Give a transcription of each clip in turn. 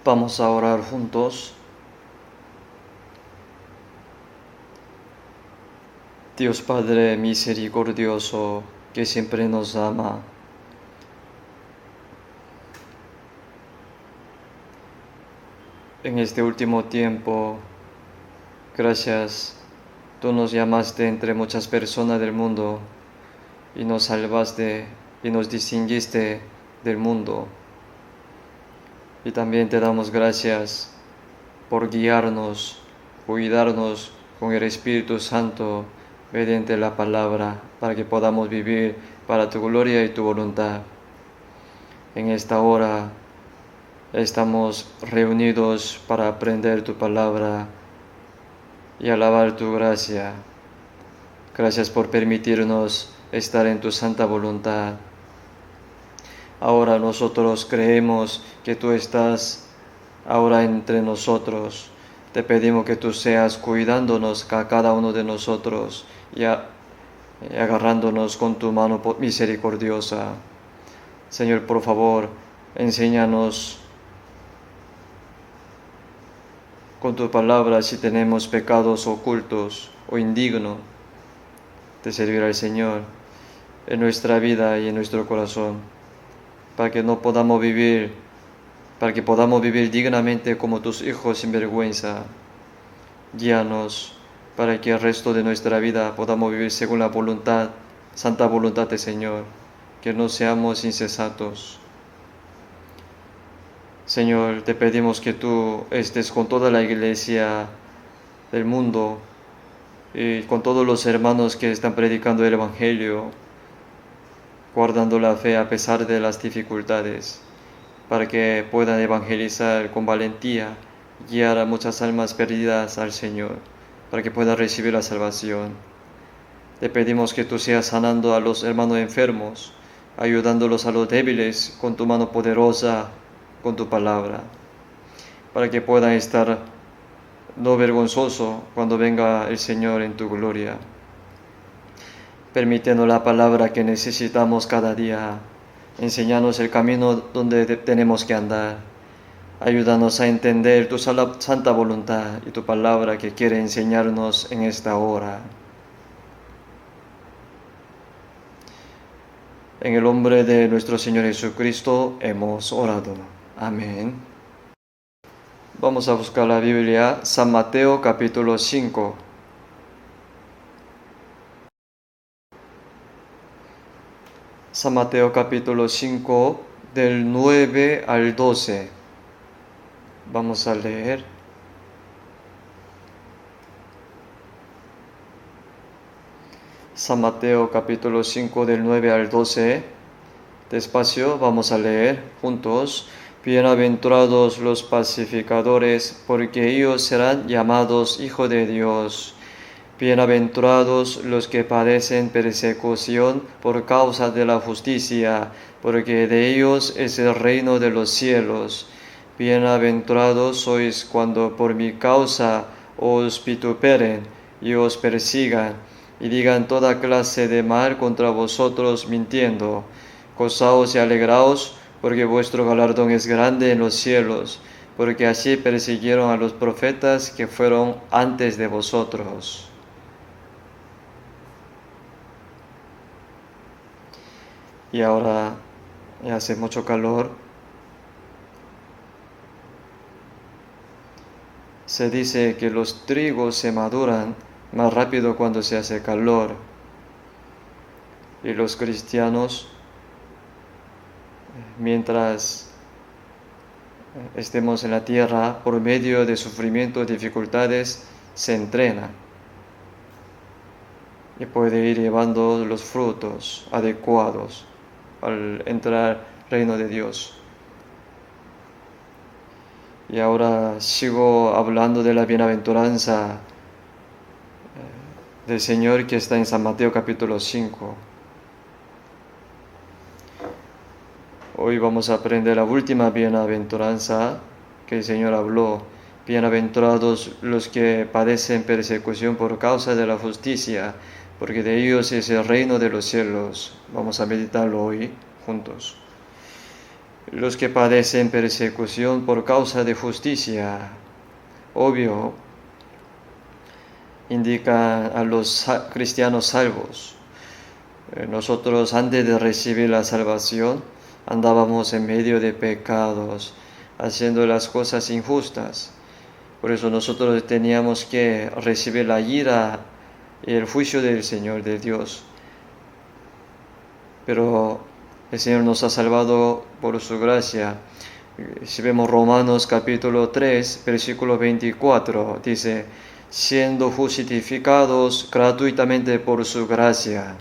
Vamos a orar juntos. Dios Padre misericordioso, que siempre nos ama, en este último tiempo, gracias, tú nos llamaste entre muchas personas del mundo y nos salvaste y nos distinguiste del mundo. Y también te damos gracias por guiarnos, cuidarnos con el Espíritu Santo mediante la palabra, para que podamos vivir para tu gloria y tu voluntad. En esta hora estamos reunidos para aprender tu palabra y alabar tu gracia. Gracias por permitirnos estar en tu santa voluntad. Ahora nosotros creemos que tú estás ahora entre nosotros. Te pedimos que tú seas cuidándonos a cada uno de nosotros y agarrándonos con tu mano misericordiosa. Señor, por favor, enséñanos con tu palabra si tenemos pecados ocultos o indignos de servir al Señor en nuestra vida y en nuestro corazón, para que podamos vivir dignamente como tus hijos sin vergüenza. Guíanos para que el resto de nuestra vida podamos vivir según la santa voluntad del Señor, que no seamos insensatos. Señor, te pedimos que tú estés con toda la iglesia del mundo y con todos los hermanos que están predicando el Evangelio, guardando la fe a pesar de las dificultades, para que puedan evangelizar con valentía, guiar a muchas almas perdidas al Señor, para que puedan recibir la salvación. Te pedimos que tú seas sanando a los hermanos enfermos, ayudándolos a los débiles con tu mano poderosa, con tu palabra, para que puedan estar no vergonzoso cuando venga el Señor en tu gloria. Permítenos la palabra que necesitamos cada día. Enséñanos el camino donde tenemos que andar. Ayúdanos a entender tu santa voluntad y tu palabra que quiere enseñarnos en esta hora. En el nombre de nuestro Señor Jesucristo hemos orado. Amén. Vamos a buscar la Biblia, San Mateo capítulo 5. San Mateo capítulo 5, del 9 al 12. Vamos a leer. San Mateo capítulo 5, del 9 al 12. Despacio, vamos a leer juntos. Bienaventurados los pacificadores, porque ellos serán llamados hijos de Dios. Bienaventurados los que padecen persecución por causa de la justicia, porque de ellos es el reino de los cielos. Bienaventurados sois cuando por mi causa os vituperen y os persigan, y digan toda clase de mal contra vosotros mintiendo. Gozaos y alegraos, porque vuestro galardón es grande en los cielos, porque así persiguieron a los profetas que fueron antes de vosotros. Y ahora ya hace mucho calor. Se dice que los trigos se maduran más rápido cuando se hace calor. Y los cristianos, mientras estemos en la tierra, por medio de sufrimiento y dificultades, se entrena y puede ir llevando los frutos adecuados al entrar al reino de Dios. Y ahora sigo hablando de la bienaventuranza del Señor que está en San Mateo capítulo 5. Hoy vamos a aprender la última bienaventuranza que el Señor habló. Bienaventurados los que padecen persecución por causa de la justicia, porque de ellos es el reino de los cielos. Vamos a meditarlo hoy juntos. los que padecen persecución por causa de justicia. Obvio, indica a los cristianos salvos. Nosotros antes de recibir la salvación andábamos en medio de pecados, haciendo las cosas injustas. Por eso nosotros teníamos que recibir la ira y el juicio del Señor, de Dios. Pero el Señor nos ha salvado por su gracia. Si vemos Romanos capítulo 3, versículo 24, dice, siendo justificados gratuitamente por su gracia.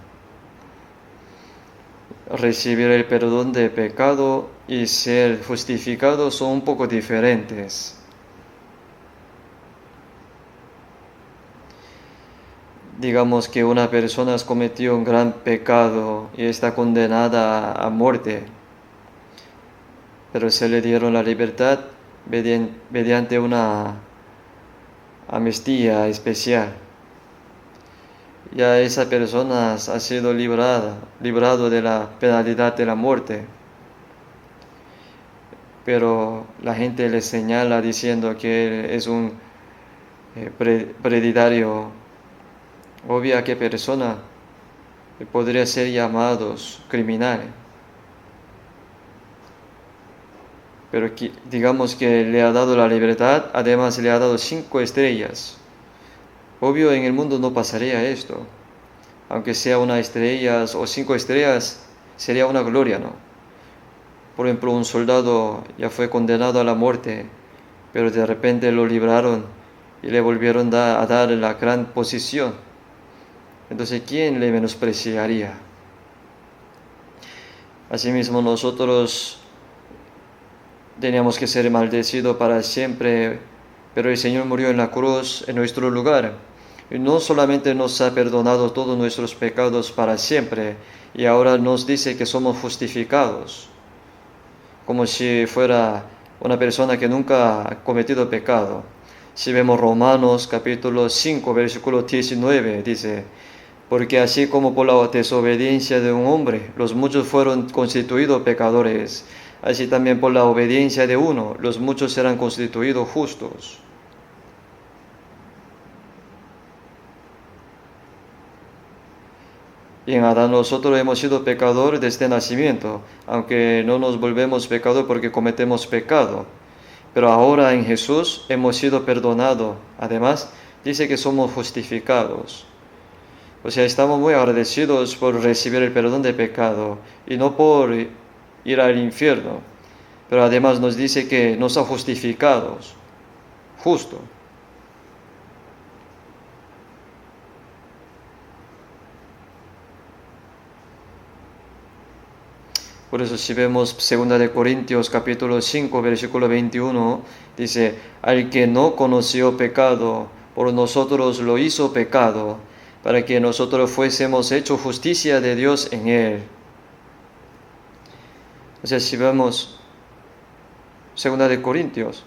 Recibir el perdón de pecado y ser justificados son un poco diferentes. Digamos que una persona cometió un gran pecado y está condenada a muerte, pero se le dieron la libertad mediante una amnistía especial. Ya esa persona ha sido librado de la penalidad de la muerte. Pero la gente le señala diciendo que él es un predicario. Obvia que persona podría ser llamados criminales. Pero digamos que le ha dado la libertad, además le ha dado 5 estrellas. Obvio, en el mundo no pasaría esto. Aunque sea 1 estrella o 5 estrellas, sería una gloria, ¿no? Por ejemplo, un soldado ya fue condenado a la muerte, pero de repente lo libraron y le volvieron a dar la gran posición. Entonces, ¿quién le menospreciaría? Asimismo, nosotros teníamos que ser maldecidos para siempre, pero el Señor murió en la cruz en nuestro lugar. Y no solamente nos ha perdonado todos nuestros pecados para siempre, y ahora nos dice que somos justificados, como si fuera una persona que nunca ha cometido pecado. Si vemos Romanos capítulo 5, versículo 19, dice, porque así como por la desobediencia de un hombre los muchos fueron constituidos pecadores, así también por la obediencia de uno los muchos serán constituidos justos. Y en Adán nosotros hemos sido pecadores desde el nacimiento, aunque no nos volvemos pecadores porque cometemos pecado. Pero ahora en Jesús hemos sido perdonados. Además, dice que somos justificados. O sea, estamos muy agradecidos por recibir el perdón de pecado y no por ir al infierno. Pero además nos dice que nos ha justificado, justo. Por eso si vemos 2 Corintios capítulo 5, versículo 21, dice, al que no conoció pecado, por nosotros lo hizo pecado, para que nosotros fuésemos hechos justicia de Dios en él. O sea, si vemos 2 Corintios,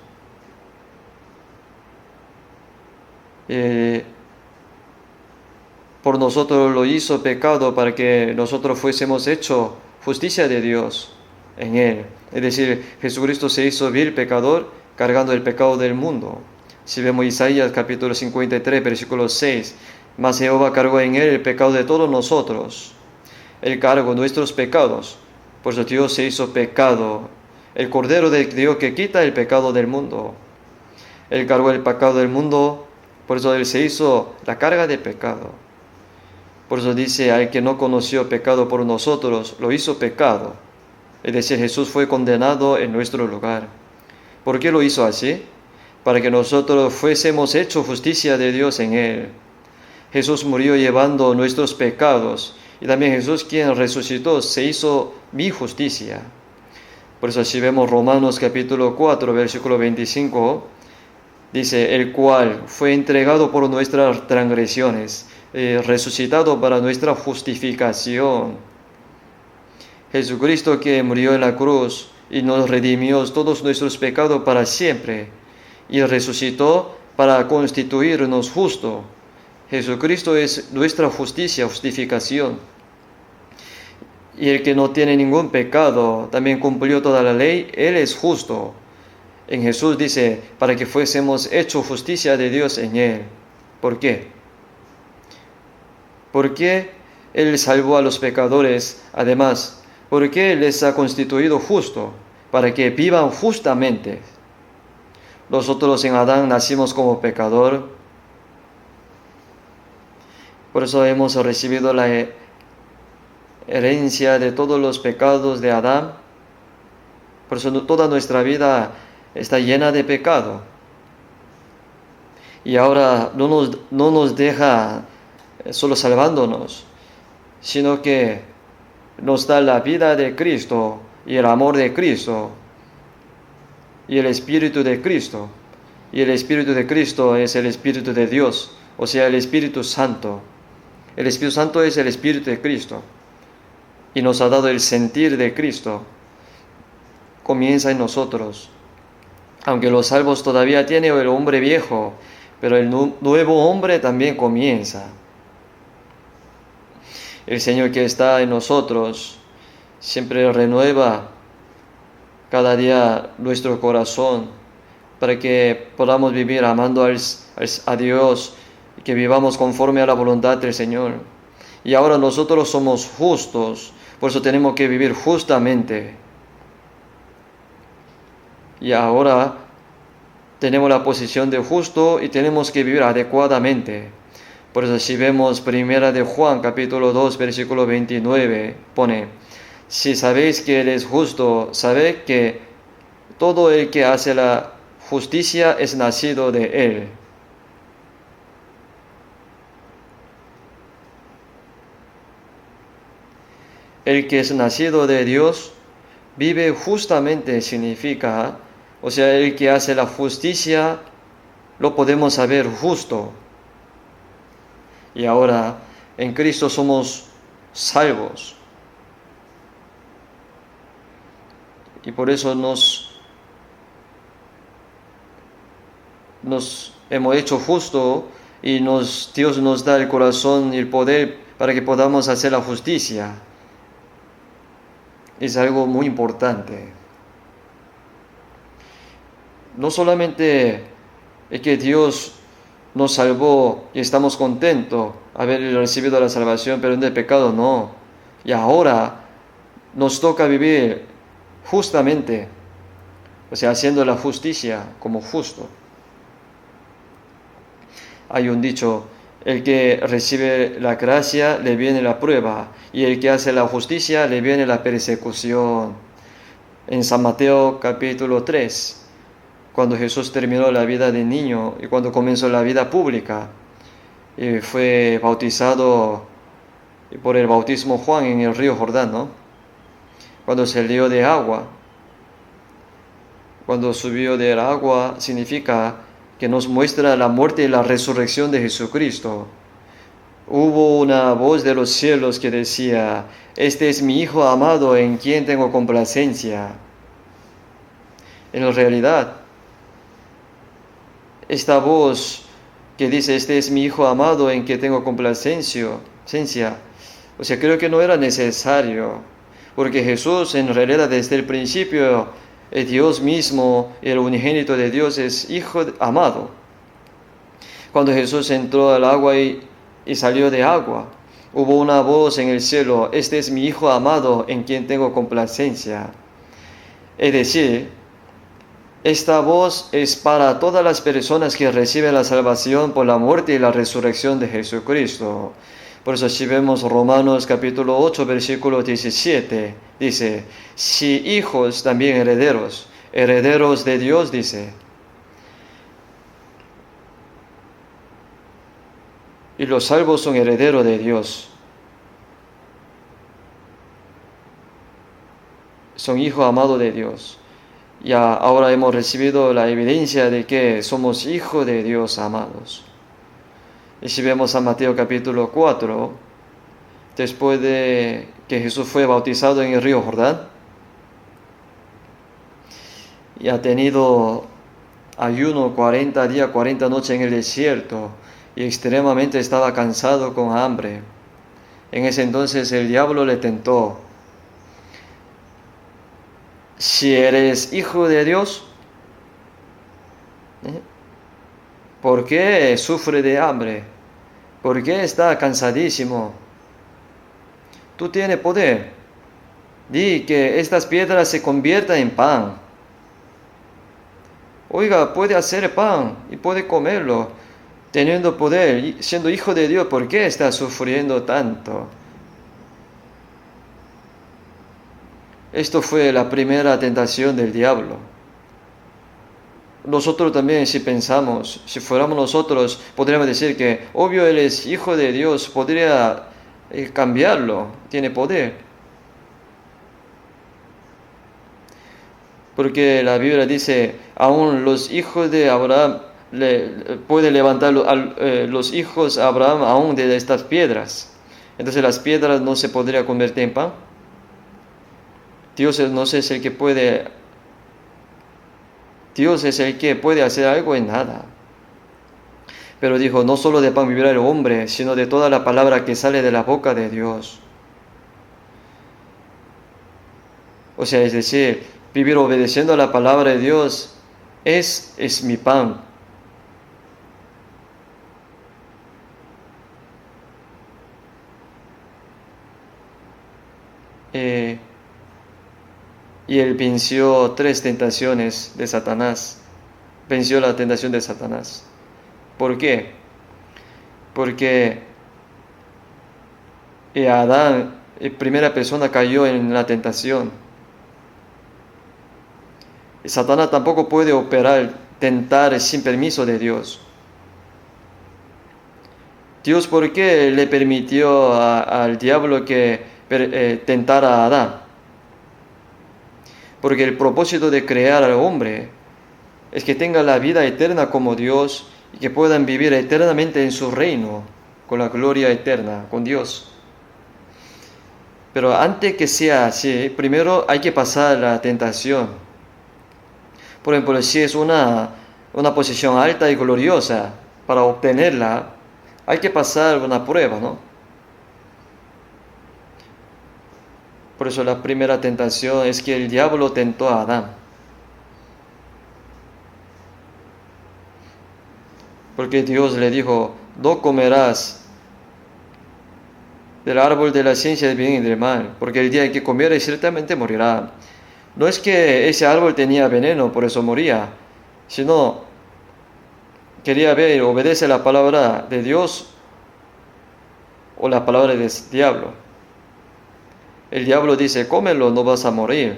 por nosotros lo hizo pecado para que nosotros fuésemos hechos justicia de Dios en él. Es decir, Jesucristo se hizo vil pecador cargando el pecado del mundo. Si vemos Isaías capítulo 53, versículo 6, mas Jehová cargó en él el pecado de todos nosotros. Él cargó nuestros pecados. Por eso Dios se hizo pecado. El Cordero de Dios que quita el pecado del mundo. Él cargó el pecado del mundo. Por eso Él se hizo la carga de pecado. Por eso dice, al que no conoció pecado por nosotros, lo hizo pecado. Es decir, Jesús fue condenado en nuestro lugar. ¿Por qué lo hizo así? Para que nosotros fuésemos hechos justicia de Dios en Él. Jesús murió llevando nuestros pecados. Y también Jesús, quien resucitó, se hizo mi justicia. Por eso si vemos Romanos capítulo 4, versículo 25, dice, el cual fue entregado por nuestras transgresiones, resucitado para nuestra justificación. Jesucristo que murió en la cruz y nos redimió todos nuestros pecados para siempre, y resucitó para constituirnos justos. Jesucristo es nuestra justicia, justificación. Y el que no tiene ningún pecado, también cumplió toda la ley, Él es justo. En Jesús dice, para que fuésemos hecho justicia de Dios en Él. ¿Por qué? ¿Por qué Él salvó a los pecadores? Además, ¿por qué les ha constituido justo? Para que vivan justamente. Nosotros en Adán nacimos como pecador. Por eso hemos recibido la herencia de todos los pecados de Adán. Por eso toda nuestra vida está llena de pecado. Y ahora no nos deja solo salvándonos, sino que nos da la vida de Cristo y el amor de Cristo y el Espíritu de Cristo. Y el Espíritu de Cristo es el Espíritu de Dios, o sea, el Espíritu Santo. El Espíritu Santo es el Espíritu de Cristo y nos ha dado el sentir de Cristo. Comienza en nosotros. Aunque los salvos todavía tienen el hombre viejo, pero el nuevo hombre también comienza. El Señor que está en nosotros siempre renueva cada día nuestro corazón para que podamos vivir amando a Dios y que vivamos conforme a la voluntad del Señor. Y ahora nosotros somos justos, por eso tenemos que vivir justamente. Y ahora tenemos la posición de justo y tenemos que vivir adecuadamente. Por eso si vemos 1 de Juan capítulo 2 versículo 29, pone: si sabéis que Él es justo, sabed que todo el que hace la justicia es nacido de Él. El que es nacido de Dios vive justamente significa, o sea, el que hace la justicia lo podemos saber justo. Y ahora en Cristo somos salvos. Y por eso nos hemos hecho justo y Dios nos da el corazón y el poder para que podamos hacer la justicia. Es algo muy importante. No solamente es que Dios nos salvó y estamos contentos de haber recibido la salvación, pero de pecado no. Y ahora nos toca vivir justamente, o sea, haciendo la justicia como justo. Hay un dicho: el que recibe la gracia le viene la prueba, y el que hace la justicia le viene la persecución. En San Mateo capítulo 3, cuando Jesús terminó la vida de niño y cuando comenzó la vida pública, y fue bautizado por el bautismo Juan en el río Jordán, ¿no? Cuando salió de agua, cuando subió del agua, significa que nos muestra la muerte y la resurrección de Jesucristo. Hubo una voz de los cielos que decía: este es mi Hijo amado en quien tengo complacencia. En realidad, esta voz que dice: este es mi Hijo amado en quien tengo complacencia, o sea, creo que no era necesario, porque Jesús en realidad desde el principio es Dios mismo, el unigénito de Dios, es Hijo amado. Cuando Jesús entró al agua y salió de agua, hubo una voz en el cielo: este es mi Hijo amado en quien tengo complacencia. Es decir, esta voz es para todas las personas que reciben la salvación por la muerte y la resurrección de Jesucristo. Por eso si vemos Romanos capítulo 8 versículo 17, dice: si hijos, también herederos, herederos de Dios, dice. Y los salvos son herederos de Dios. Son hijos amados de Dios. Ya ahora hemos recibido la evidencia de que somos hijos de Dios amados. Y si vemos a Mateo capítulo 4, después de que Jesús fue bautizado en el río Jordán, y ha tenido ayuno 40 días, 40 noches en el desierto, y extremadamente estaba cansado con hambre. En ese entonces el diablo le tentó si eres hijo de Dios, ¿por qué sufre de hambre? ¿Por qué está cansadísimo? Tú tienes poder. Di que estas piedras se conviertan en pan. Oiga, puede hacer pan y puede comerlo. Teniendo poder, siendo hijo de Dios, ¿por qué está sufriendo tanto? Esto fue la primera tentación del diablo. Nosotros también, si pensamos, si fuéramos nosotros, podríamos decir que, obvio, Él es hijo de Dios, podría cambiarlo, tiene poder. Porque la Biblia dice, aún los hijos de Abraham, puede levantar los hijos de Abraham aún de estas piedras. Entonces las piedras no se podrían convertir en pan. Dios no es el que puede. Dios es el que puede hacer algo en nada. Pero dijo, no solo de pan vivirá el hombre, sino de toda la palabra que sale de la boca de Dios. O sea, es decir, vivir obedeciendo a la palabra de Dios es mi pan. Y él venció 3 tentaciones de Satanás. Venció la tentación de Satanás. ¿Por qué? Porque Adán, primera persona, cayó en la tentación. Y Satanás tampoco puede tentar sin permiso de Dios. Dios, ¿por qué le permitió al diablo que tentara a Adán? Porque el propósito de crear al hombre es que tenga la vida eterna como Dios y que puedan vivir eternamente en su reino, con la gloria eterna, con Dios. Pero antes que sea así, primero hay que pasar la tentación. Por ejemplo, si es una posición alta y gloriosa, para obtenerla hay que pasar una prueba, ¿no? Por eso la primera tentación es que el diablo tentó a Adán. Porque Dios le dijo, no comerás del árbol de la ciencia del bien y del mal, porque el día en que comieres ciertamente morirá. No es que ese árbol tenía veneno, por eso moría, sino quería ver, obedece la palabra de Dios o la palabra del diablo. El diablo dice, cómelo, no vas a morir.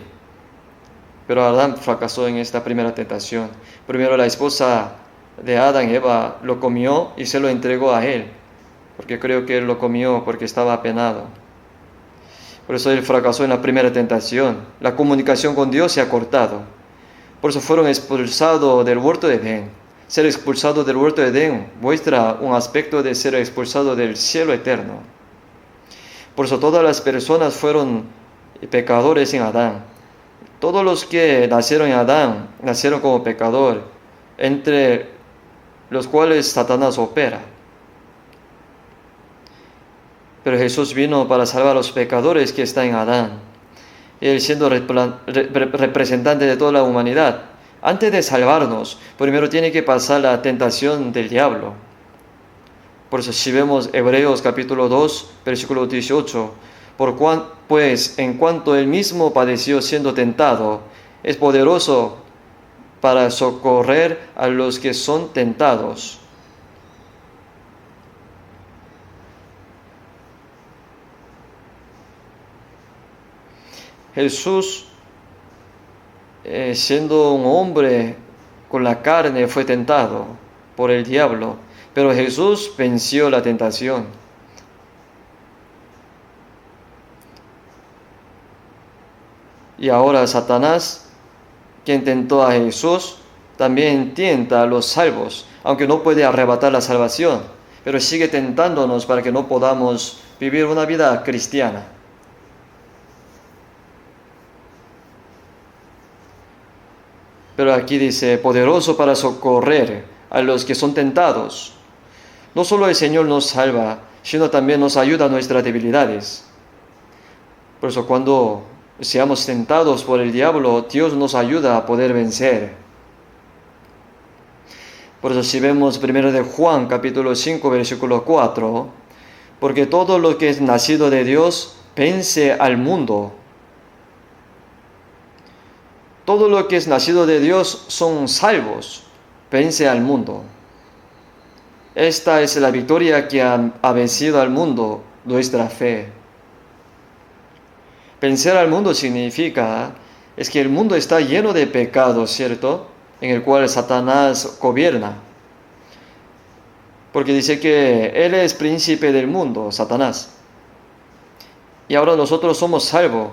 Pero Adán fracasó en esta primera tentación. Primero la esposa de Adán, Eva, lo comió y se lo entregó a él, porque creo que él lo comió porque estaba apenado. Por eso él fracasó en la primera tentación. La comunicación con Dios se ha cortado. Por eso fueron expulsados del huerto de Edén. Ser expulsado del huerto de Edén muestra un aspecto de ser expulsado del cielo eterno. Por eso todas las personas fueron pecadores en Adán. Todos los que nacieron en Adán nacieron como pecador, entre los cuales Satanás opera. Pero Jesús vino para salvar a los pecadores que están en Adán. Él siendo representante de toda la humanidad. Antes de salvarnos, primero tiene que pasar la tentación del diablo. Por eso si vemos Hebreos capítulo 2, versículo 18, pues en cuanto él mismo padeció siendo tentado, es poderoso para socorrer a los que son tentados. Jesús, siendo un hombre con la carne, fue tentado por el diablo, pero Jesús venció la tentación. Y ahora Satanás, quien tentó a Jesús, también tienta a los salvos, aunque no puede arrebatar la salvación, pero sigue tentándonos para que no podamos vivir una vida cristiana. Pero aquí dice, poderoso para socorrer a los que son tentados. No solo el Señor nos salva, sino también nos ayuda a nuestras debilidades. Por eso cuando seamos tentados por el diablo, Dios nos ayuda a poder vencer. Por eso si vemos 1 de Juan capítulo 5 versículo 4, porque todo lo que es nacido de Dios vence al mundo. Todo lo que es nacido de Dios son salvos, vence al mundo. Esta es la victoria que ha vencido al mundo, nuestra fe. Vencer al mundo significa, es que el mundo está lleno de pecados, ¿cierto? En el cual Satanás gobierna. Porque dice que él es príncipe del mundo, Satanás. Y ahora nosotros somos salvos,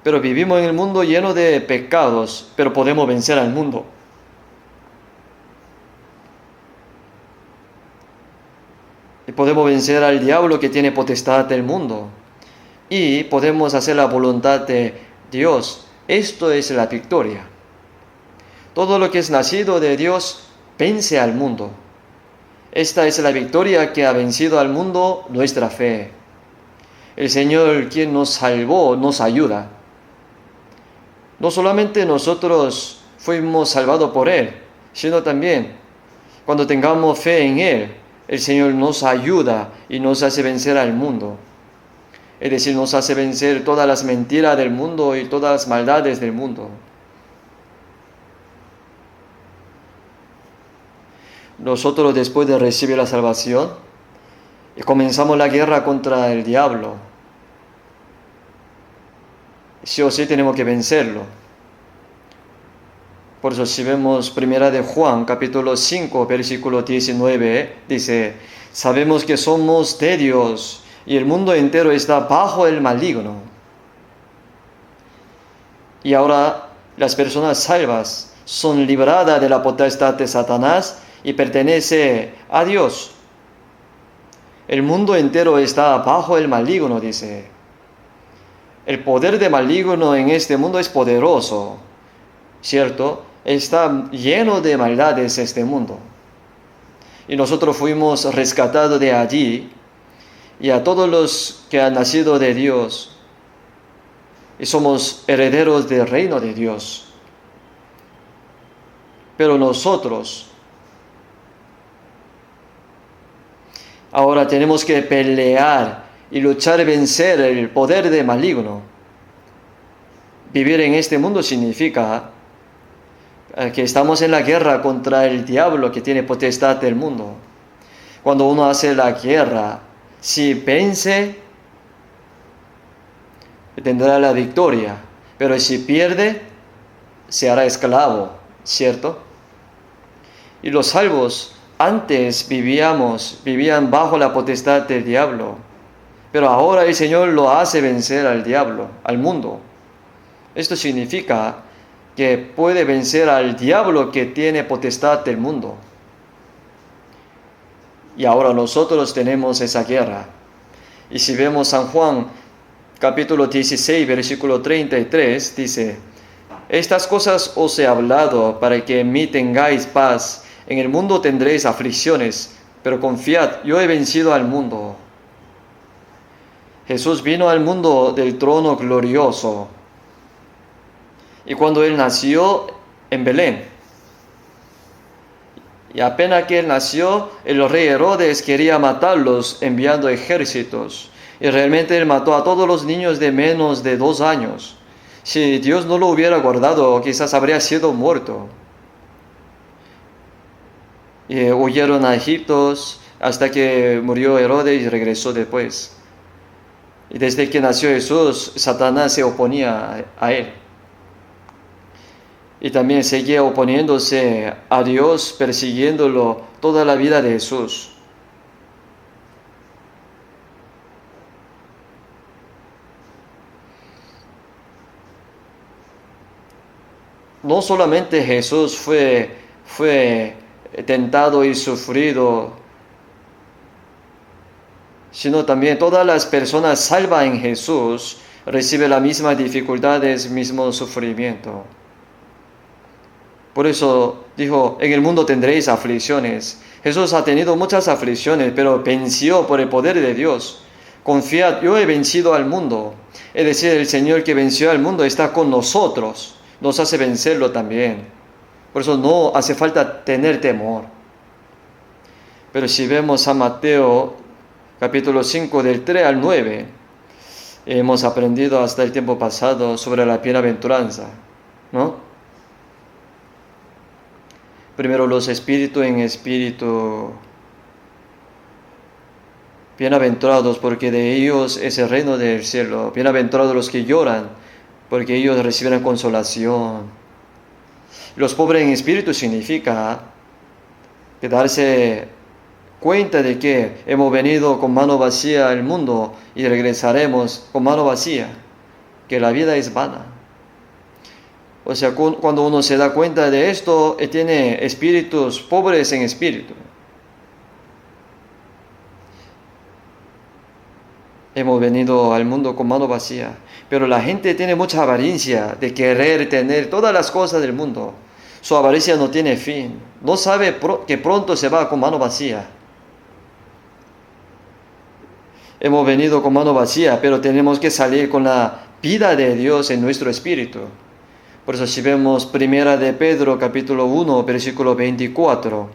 pero vivimos en el mundo lleno de pecados, pero podemos vencer al mundo. Y podemos vencer al diablo que tiene potestad del mundo. Y podemos hacer la voluntad de Dios. Esto es la victoria. Todo lo que es nacido de Dios vence al mundo. Esta es la victoria que ha vencido al mundo, nuestra fe. El Señor, quien nos salvó, nos ayuda. No solamente nosotros fuimos salvados por Él, sino también cuando tengamos fe en Él, el Señor nos ayuda y nos hace vencer al mundo. Es decir, nos hace vencer todas las mentiras del mundo y todas las maldades del mundo. Nosotros, después de recibir la salvación, comenzamos la guerra contra el diablo. Sí o sí tenemos que vencerlo. Por eso si vemos 1 de Juan, capítulo 5, versículo 19, dice, sabemos que somos de Dios y el mundo entero está bajo el maligno. Y ahora las personas salvas son libradas de la potestad de Satanás y pertenecen a Dios. El mundo entero está bajo el maligno, dice. El poder de maligno en este mundo es poderoso, ¿cierto? Está lleno de maldades este mundo. Y nosotros fuimos rescatados de allí, y a todos los que han nacido de Dios, y somos herederos del reino de Dios. Pero nosotros ahora tenemos que pelear y luchar y vencer el poder de maligno. Vivir en este mundo significa que estamos en la guerra contra el diablo que tiene potestad del mundo. Cuando uno hace la guerra, si vence, tendrá la victoria, pero si pierde, se hará esclavo, ¿cierto? Y los salvos antes vivían bajo la potestad del diablo, pero ahora el Señor lo hace vencer al diablo, al mundo. Esto significa que puede vencer al diablo que tiene potestad del mundo. Y ahora nosotros tenemos esa guerra. Y si vemos San Juan, capítulo 16, versículo 33, dice, estas cosas os he hablado para que en mí tengáis paz. En el mundo tendréis aflicciones, pero confiad, yo he vencido al mundo. Jesús vino al mundo del trono glorioso. Y cuando Él nació en Belén, y apenas que Él nació, el rey Herodes quería matarlos enviando ejércitos. Y realmente Él mató a todos los niños de menos de 2 años. Si Dios no lo hubiera guardado, quizás habría sido muerto. Y huyeron a Egipto hasta que murió Herodes y regresó después. Y desde que nació Jesús, Satanás se oponía a Él. Y también seguía oponiéndose a Dios, persiguiéndolo toda la vida de Jesús. No solamente Jesús fue tentado y sufrido, sino también todas las personas salvas en Jesús reciben las mismas dificultades, mismo sufrimiento. Por eso dijo, en el mundo tendréis aflicciones. Jesús ha tenido muchas aflicciones, pero venció por el poder de Dios. Confiad, yo he vencido al mundo. Es decir, el Señor que venció al mundo está con nosotros, nos hace vencerlo también. Por eso no hace falta tener temor. Pero si vemos San Mateo capítulo 5 del 3 al 9, hemos aprendido hasta el tiempo pasado sobre la bienaventuranza, ¿no? Primero los espíritus en espíritu. Bienaventurados porque de ellos es el reino del cielo. Bienaventurados los que lloran porque ellos recibirán consolación. Los pobres en espíritu significa que darse cuenta de que hemos venido con mano vacía al mundo y regresaremos con mano vacía, que la vida es vana. O sea, cuando uno se da cuenta de esto, tiene espíritus pobres en espíritu. Hemos venido al mundo con mano vacía, pero la gente tiene mucha avaricia de querer tener todas las cosas del mundo. Su avaricia no tiene fin, no sabe que pronto se va con mano vacía. Hemos venido con mano vacía, pero tenemos que salir con la vida de Dios en nuestro espíritu. Por eso si vemos primera de Pedro capítulo 1 versículo 24,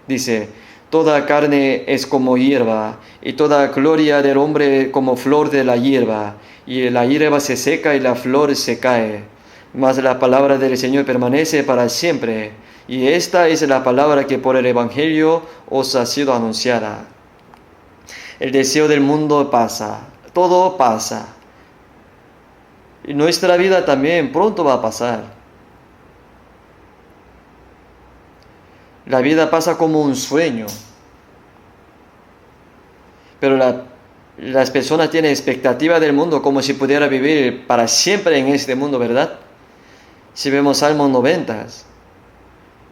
dice: toda carne es como hierba, y toda gloria del hombre como flor de la hierba, y la hierba se seca y la flor se cae, mas la palabra del Señor permanece para siempre, y esta es la palabra que por el Evangelio os ha sido anunciada. El deseo del mundo pasa, todo pasa. Y nuestra vida también pronto va a pasar. La vida pasa como un sueño. Pero las personas tienen expectativa del mundo como si pudiera vivir para siempre en este mundo, ¿verdad? Si vemos Salmos 90,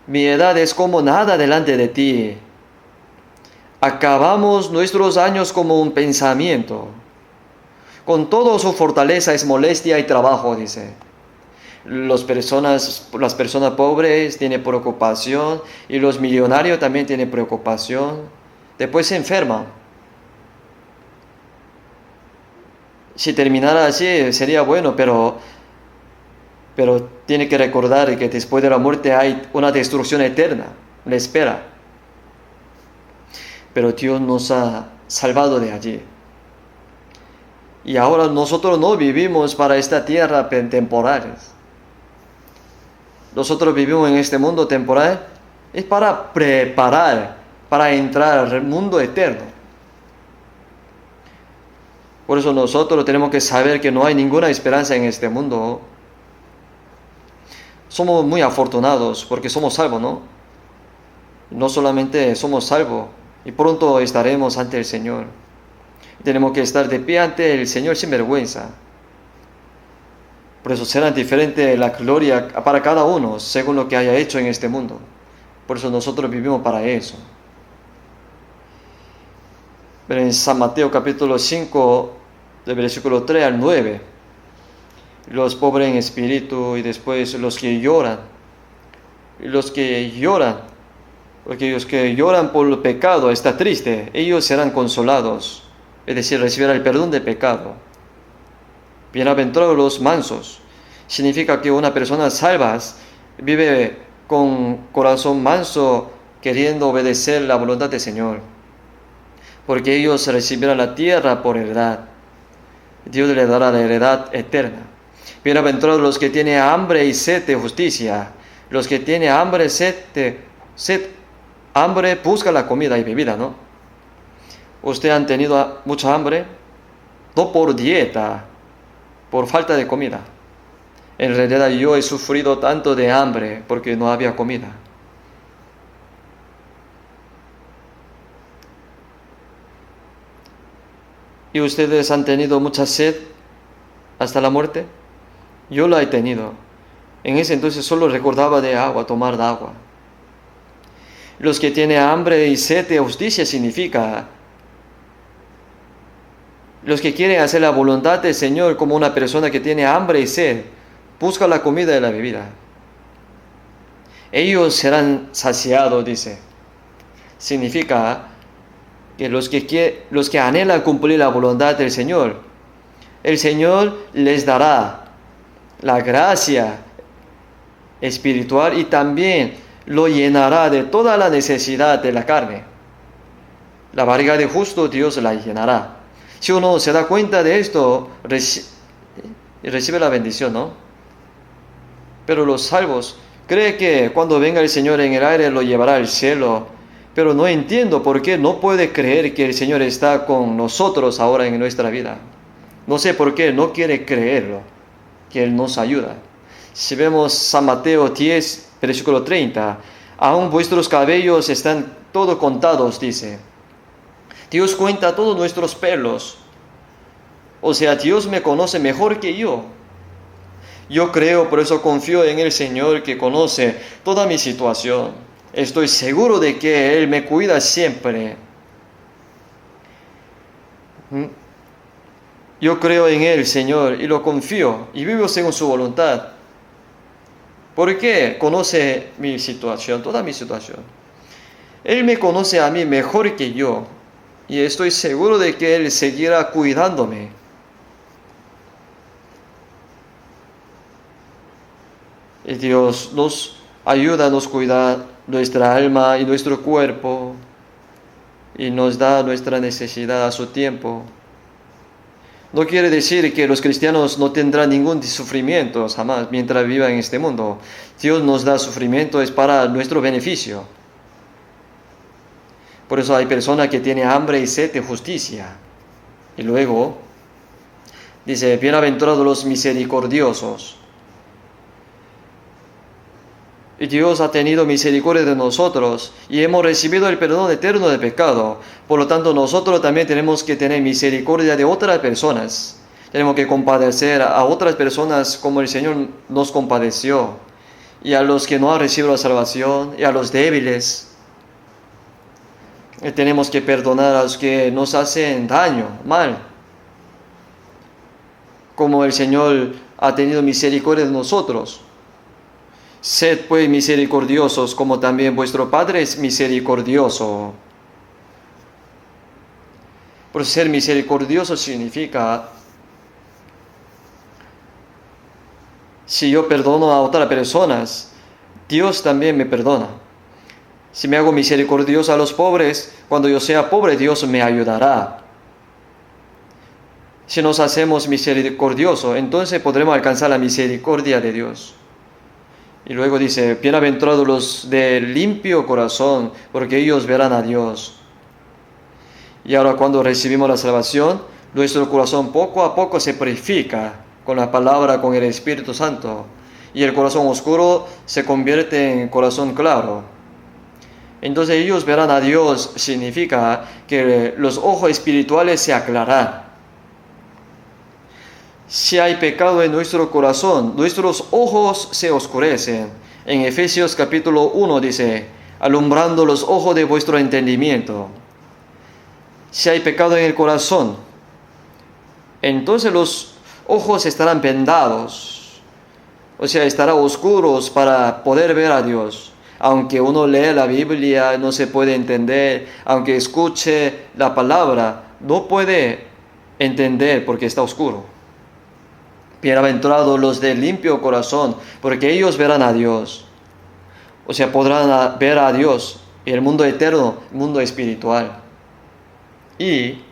mi edad es como nada delante de ti. Acabamos nuestros años como un pensamiento. Con todo su fortaleza es molestia y trabajo, dice. Las personas pobres tienen preocupación y los millonarios también tienen preocupación. Después se enferman. Si terminara así sería bueno, pero tiene que recordar que después de la muerte hay una destrucción eterna, le espera. Pero Dios nos ha salvado de allí. Y ahora nosotros no vivimos para esta tierra temporal. Nosotros vivimos en este mundo temporal es para preparar, para entrar al mundo eterno. Por eso nosotros tenemos que saber que no hay ninguna esperanza en este mundo. Somos muy afortunados porque somos salvos, ¿no? No solamente somos salvos, y pronto estaremos ante el Señor. Tenemos que estar de pie ante el Señor sin vergüenza. Por eso será diferente la gloria para cada uno según lo que haya hecho en este mundo. Por eso nosotros vivimos para eso. Pero en San Mateo capítulo 5, del versículo 3 al 9, los pobres en espíritu y después los que lloran. Y los que lloran, porque los que lloran por el pecado, está triste, ellos serán consolados. Es decir, recibirán el perdón del pecado. Bienaventurados los mansos. Significa que una persona salva vive con corazón manso, queriendo obedecer la voluntad del Señor. Porque ellos recibirán la tierra por heredad. Dios les dará la heredad eterna. Bienaventurados los que tienen hambre y sed de justicia. Los que tienen hambre, hambre, busca la comida y bebida, ¿no? ¿Usted han tenido mucha hambre? No por dieta, por falta de comida. En realidad yo he sufrido tanto de hambre porque no había comida. ¿Y ustedes han tenido mucha sed hasta la muerte? Yo la he tenido. En ese entonces solo recordaba de agua, tomar de agua. Los que tienen hambre y sed de justicia significa los que quieren hacer la voluntad del Señor como una persona que tiene hambre y sed, busca la comida y la bebida. Ellos serán saciados, dice. Significa que los que anhelan cumplir la voluntad del Señor el Señor les dará la gracia espiritual y también lo llenará de toda la necesidad de la carne. La barriga de justo Dios la llenará. Si uno se da cuenta de esto, recibe la bendición, ¿no? Pero los salvos creen que cuando venga el Señor en el aire lo llevará al cielo. Pero no entiendo por qué no puede creer que el Señor está con nosotros ahora en nuestra vida. No sé por qué no quiere creerlo, que Él nos ayuda. Si vemos San Mateo 10, versículo 30, aún vuestros cabellos están todos contados, dice. Dios cuenta todos nuestros pelos. O sea, Dios me conoce mejor que yo. Yo creo, por eso confío en el Señor que conoce toda mi situación. Estoy seguro de que Él me cuida siempre. Yo creo en Él, Señor, y lo confío, y vivo según su voluntad. ¿Por qué? Conoce mi situación, toda mi situación. Él me conoce a mí mejor que yo, y estoy seguro de que Él seguirá cuidándome. Y Dios nos ayuda, nos cuida nuestra alma y nuestro cuerpo, y nos da nuestra necesidad a su tiempo. No quiere decir que los cristianos no tendrán ningún sufrimiento jamás mientras vivan en este mundo. Dios nos da sufrimiento, es para nuestro beneficio. Por eso hay personas que tienen hambre y sed de justicia. Y luego dice, bienaventurados los misericordiosos. Y Dios ha tenido misericordia de nosotros y hemos recibido el perdón eterno de pecado. Por lo tanto, nosotros también tenemos que tener misericordia de otras personas. Tenemos que compadecer a otras personas como el Señor nos compadeció. Y a los que no han recibido la salvación y a los débiles. Y tenemos que perdonar a los que nos hacen daño, mal. Como el Señor ha tenido misericordia de nosotros. Sed pues misericordiosos, como también vuestro Padre es misericordioso. Por ser misericordioso significa, si yo perdono a otras personas, Dios también me perdona. Si me hago misericordioso a los pobres, cuando yo sea pobre, Dios me ayudará. Si nos hacemos misericordiosos, entonces podremos alcanzar la misericordia de Dios. Y luego dice, bienaventurados los de limpio corazón, porque ellos verán a Dios. Y ahora cuando recibimos la salvación, nuestro corazón poco a poco se purifica con la palabra, con el Espíritu Santo. Y el corazón oscuro se convierte en corazón claro. Entonces ellos verán a Dios, significa que los ojos espirituales se aclaran. Si hay pecado en nuestro corazón, nuestros ojos se oscurecen. En Efesios capítulo 1 dice, alumbrando los ojos de vuestro entendimiento. Si hay pecado en el corazón, entonces los ojos estarán vendados. O sea, estarán oscuros para poder ver a Dios. Aunque uno lee la Biblia, no se puede entender. Aunque escuche la palabra, no puede entender porque está oscuro. Bienaventurados los de limpio corazón, porque ellos verán a Dios. O sea, podrán ver a Dios y el mundo eterno, el mundo espiritual. Y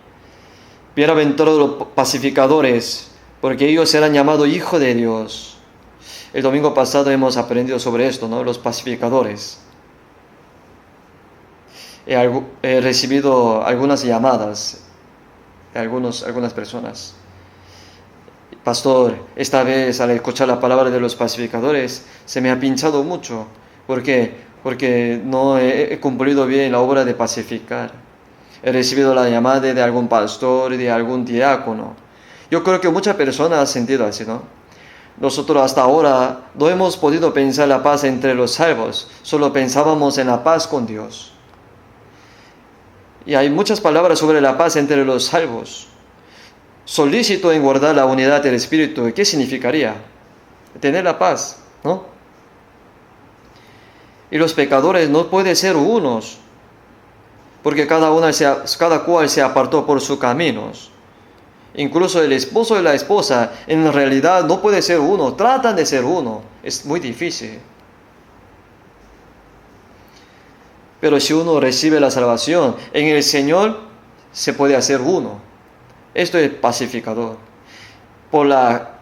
bienaventurados los pacificadores, porque ellos serán llamados hijos de Dios. El domingo pasado hemos aprendido sobre esto, ¿no? Los pacificadores. He recibido algunas llamadas de algunas personas. Pastor, esta vez al escuchar la palabra de los pacificadores se me ha pinchado mucho. ¿Por qué? Porque no he cumplido bien la obra de pacificar. He recibido la llamada de algún pastor, de algún diácono. Yo creo que muchas personas han sentido así, ¿no? Nosotros hasta ahora no hemos podido pensar la paz entre los salvos, solo pensábamos en la paz con Dios. Y hay muchas palabras sobre la paz entre los salvos. Solícito en guardar la unidad del Espíritu. ¿Qué significaría? Tener la paz, ¿no? Y los pecadores no pueden ser unos, porque cada cual se apartó por sus caminos. Incluso el esposo y la esposa en realidad no puede ser uno, tratan de ser uno. Es muy difícil. Pero si uno recibe la salvación, en el Señor se puede hacer uno. Esto es pacificador. Por la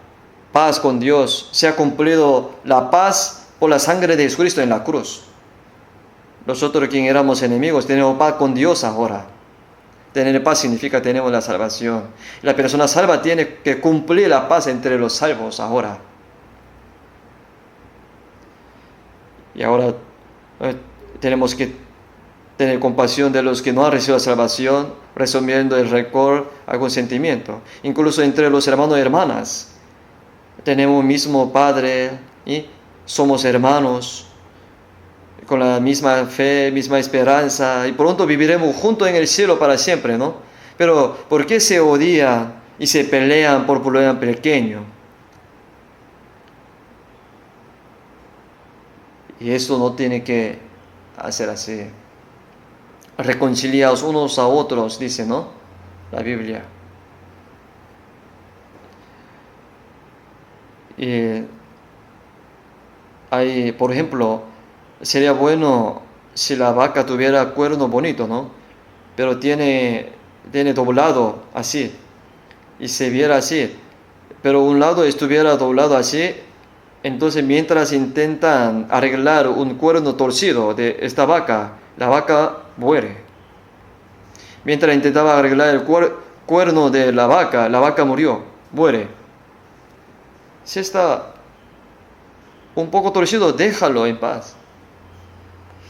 paz con Dios se ha cumplido la paz por la sangre de Jesucristo en la cruz. Nosotros, quien éramos enemigos, tenemos paz con Dios ahora. Tener paz significa tenemos la salvación. La persona salva tiene que cumplir la paz entre los salvos ahora. Y ahora tenemos que tener compasión de los que no han recibido la salvación, resumiendo el récord, algún sentimiento. Incluso entre los hermanos y hermanas. Tenemos un mismo Padre y somos hermanos, con la misma fe, misma esperanza, y pronto viviremos juntos en el cielo para siempre, ¿no? Pero ¿por qué se odian y se pelean por problemas pequeños? Y eso no tiene que hacer así. Reconciliados unos a otros, dice, ¿no? La Biblia. Y hay, por ejemplo, sería bueno si la vaca tuviera cuerno bonito, ¿no? Pero tiene doblado así, y se viera así, pero un lado estuviera doblado así, entonces mientras intentan arreglar un cuerno torcido de esta vaca, la vaca muere. Mientras intentaba arreglar el cuerno de la vaca murió, muere. Si está un poco torcido, déjalo en paz.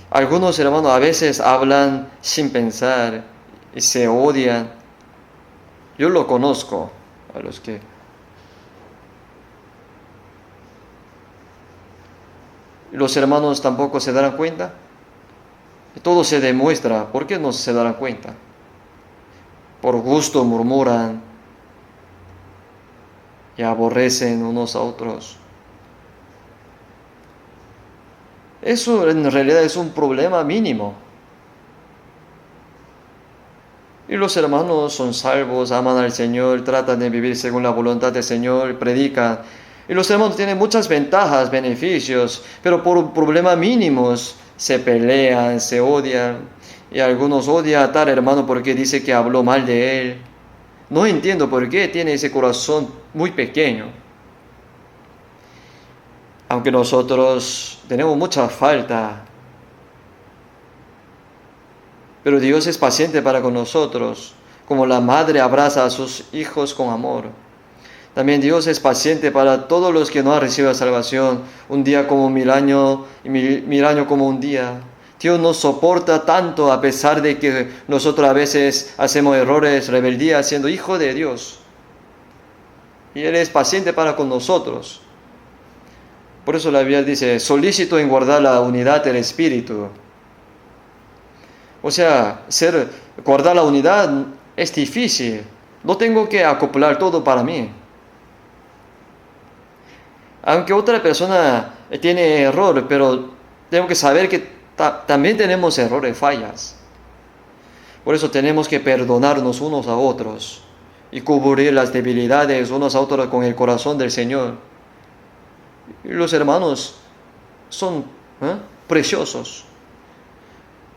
Algunos hermanos a veces hablan sin pensar y se odian. Yo lo conozco, a los que... Los hermanos tampoco se darán cuenta. Todo se demuestra. ¿Por qué no se darán cuenta? Por gusto murmuran y aborrecen unos a otros. Eso en realidad es un problema mínimo. Y los hermanos son salvos, aman al Señor, tratan de vivir según la voluntad del Señor, predican. Y los hermanos tienen muchas ventajas, beneficios, pero por problemas mínimos se pelean, se odian. Y algunos odian a tal hermano porque dice que habló mal de él. No entiendo por qué tiene ese corazón muy pequeño. Aunque nosotros tenemos mucha falta, pero Dios es paciente para con nosotros, como la madre abraza a sus hijos con amor. También Dios es paciente para todos los que no han recibido la salvación, un día como 1000 años y mil años como un día. Dios nos soporta tanto a pesar de que nosotros a veces hacemos errores, rebeldía, siendo hijo de Dios. Y Él es paciente para con nosotros. Por eso la Biblia dice, solícito en guardar la unidad del Espíritu. O sea, guardar la unidad es difícil. No tengo que acoplar todo para mí. Aunque otra persona tiene error, pero tengo que saber que también tenemos errores, fallas. Por eso tenemos que perdonarnos unos a otros y cubrir las debilidades unos a otros con el corazón del Señor. Y los hermanos son preciosos.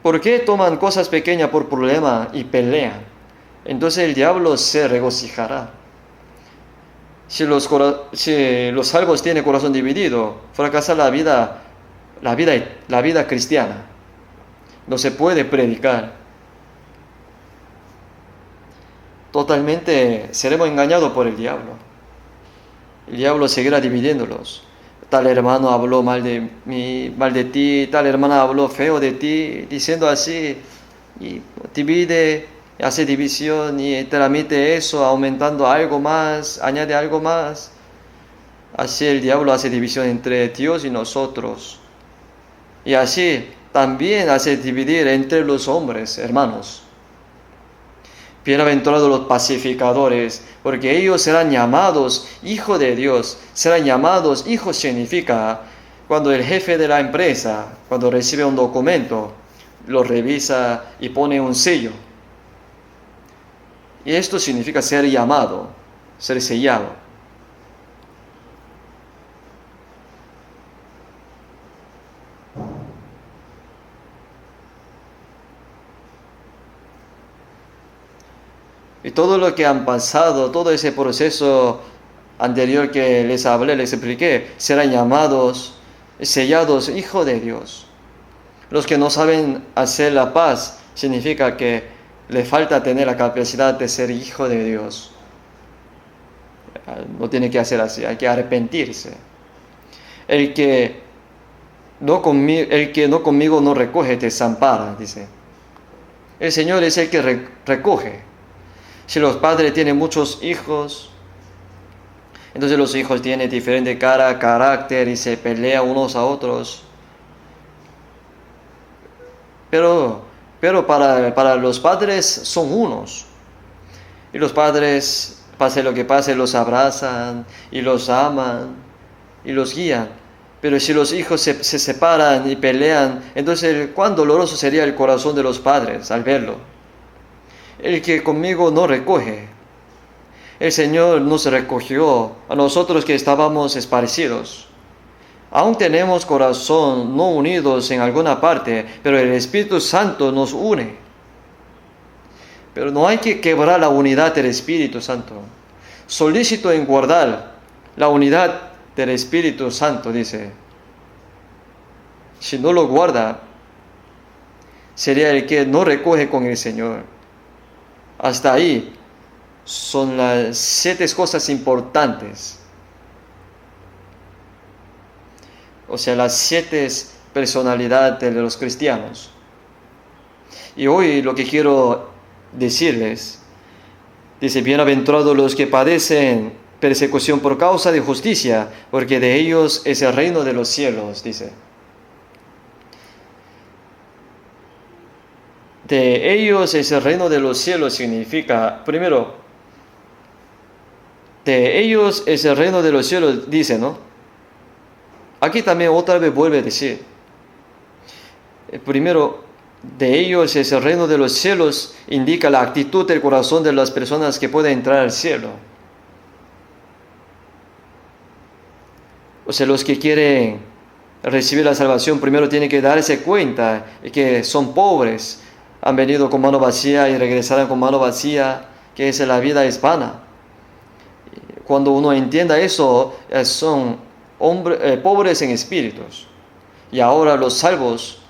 ¿Por qué toman cosas pequeñas por problema y pelean? Entonces el diablo se regocijará. Si los salvos tienen corazón dividido, fracasa la vida cristiana. No se puede predicar. Totalmente seremos engañados por el diablo. El diablo seguirá dividiéndolos. Tal hermano habló mal de ti, tal hermana habló feo de ti, diciendo así, y divide, hace división y transmite eso, aumentando algo más, añade algo más. Así el diablo hace división entre Dios y nosotros. Y así también hace dividir entre los hombres, hermanos. Bienaventurados los pacificadores, porque ellos serán llamados hijos de Dios. Serán llamados hijos significa cuando el jefe de la empresa, cuando recibe un documento, lo revisa y pone un sello. Y esto significa ser llamado. ser sellado. Y todo lo que han pasado, todo ese proceso anterior que les hablé, les expliqué, serán llamados, sellados, hijos de Dios. Los que no saben hacer la paz, significa que le falta tener la capacidad de ser hijo de Dios. No tiene que hacer así, hay que arrepentirse. El que no conmigo no recoge, te desampara, dice. El Señor es el que recoge. Si los padres tienen muchos hijos, entonces los hijos tienen diferente carácter y se pelean unos a otros. Pero para los padres son unos. Y los padres, pase lo que pase, los abrazan y los aman y los guían. Pero si los hijos se separan y pelean, entonces cuán doloroso sería el corazón de los padres al verlo. El que conmigo no recoge. El Señor nos recogió a nosotros que estábamos esparcidos. Aún tenemos corazón no unidos en alguna parte, pero el Espíritu Santo nos une. Pero no hay que quebrar la unidad del Espíritu Santo. Solicito en guardar la unidad del Espíritu Santo, dice. Si no lo guarda, sería el que no recoge con el Señor. Hasta ahí son las 7 cosas importantes. O sea, las 7 personalidades de los cristianos. Y hoy lo que quiero decirles, dice, bienaventurados los que padecen persecución por causa de justicia, porque de ellos es el reino de los cielos, dice. De ellos es el reino de los cielos significa, primero, de ellos es el reino de los cielos, dice, ¿no? Aquí también otra vez vuelve a decir, primero, de ellos es el reino de los cielos, indica la actitud del corazón de las personas que pueden entrar al cielo. O sea, los que quieren recibir la salvación primero tienen que darse cuenta que son pobres, han venido con mano vacía y regresarán con mano vacía, que la vida es vana. Cuando uno entienda eso, son pobres en espíritus. Y ahora los salvos,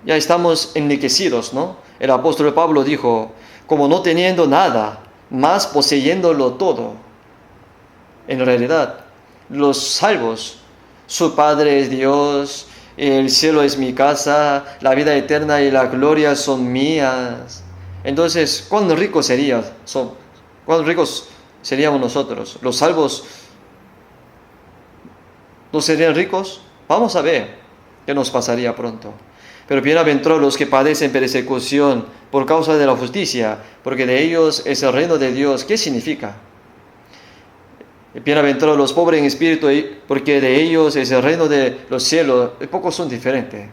ya estamos enriquecidos, ¿no? El apóstol Pablo dijo, como no teniendo nada, más poseyéndolo todo. En realidad, los salvos, su Padre es Dios, el cielo es mi casa, la vida eterna y la gloria son mías. Entonces, ¿cuán ricos seríamos nosotros? ¿Los salvos no serían ricos? Vamos a ver qué nos pasaría pronto. Pero bienaventurados los que padecen persecución por causa de la justicia, porque de ellos es el reino de Dios. ¿Qué significa? Bienaventurados los pobres en espíritu, porque de ellos es el reino de los cielos. Pocos son diferentes.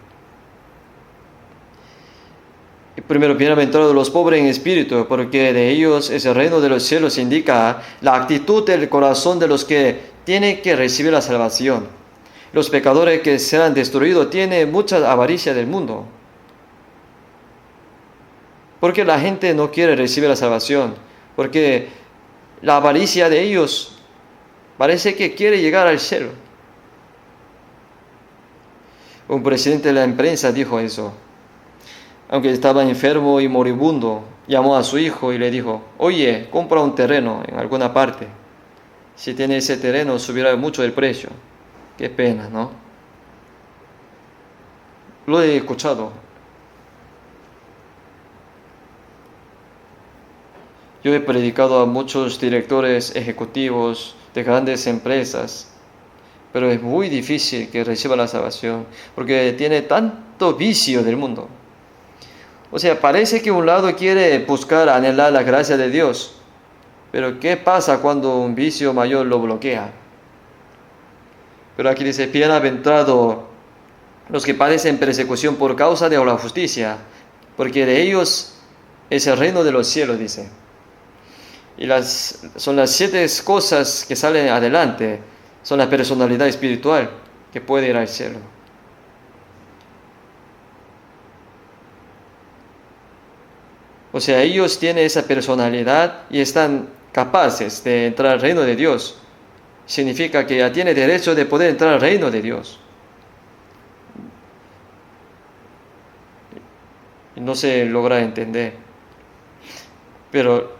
Primero, bienaventurados los pobres en espíritu, porque de ellos es el reino de los cielos. Indica la actitud del corazón de los que tienen que recibir la salvación. Los pecadores que serán destruidos tienen mucha avaricia del mundo. Porque la gente no quiere recibir la salvación. Porque la avaricia de ellos parece que quiere llegar al cielo. Un presidente de la empresa dijo eso. Aunque estaba enfermo y moribundo, llamó a su hijo y le dijo, oye, compra un terreno en alguna parte. Si tiene ese terreno, subirá mucho el precio. Qué pena, ¿no? Lo he escuchado. Yo he predicado a muchos directores ejecutivos de grandes empresas, pero es muy difícil que reciba la salvación, porque tiene tanto vicio del mundo. O sea, parece que un lado quiere buscar, anhelar la gracia de Dios, pero ¿qué pasa cuando un vicio mayor lo bloquea? Pero aquí dice, bienaventurados los que padecen persecución por causa de la justicia, porque de ellos es el reino de los cielos, dice. Y son las 7 cosas que salen adelante. Son la personalidad espiritual que puede ir al cielo. O sea, ellos tienen esa personalidad y están capaces de entrar al reino de Dios. Significa que ya tiene derecho de poder entrar al reino de Dios. Y no se logra entender. Pero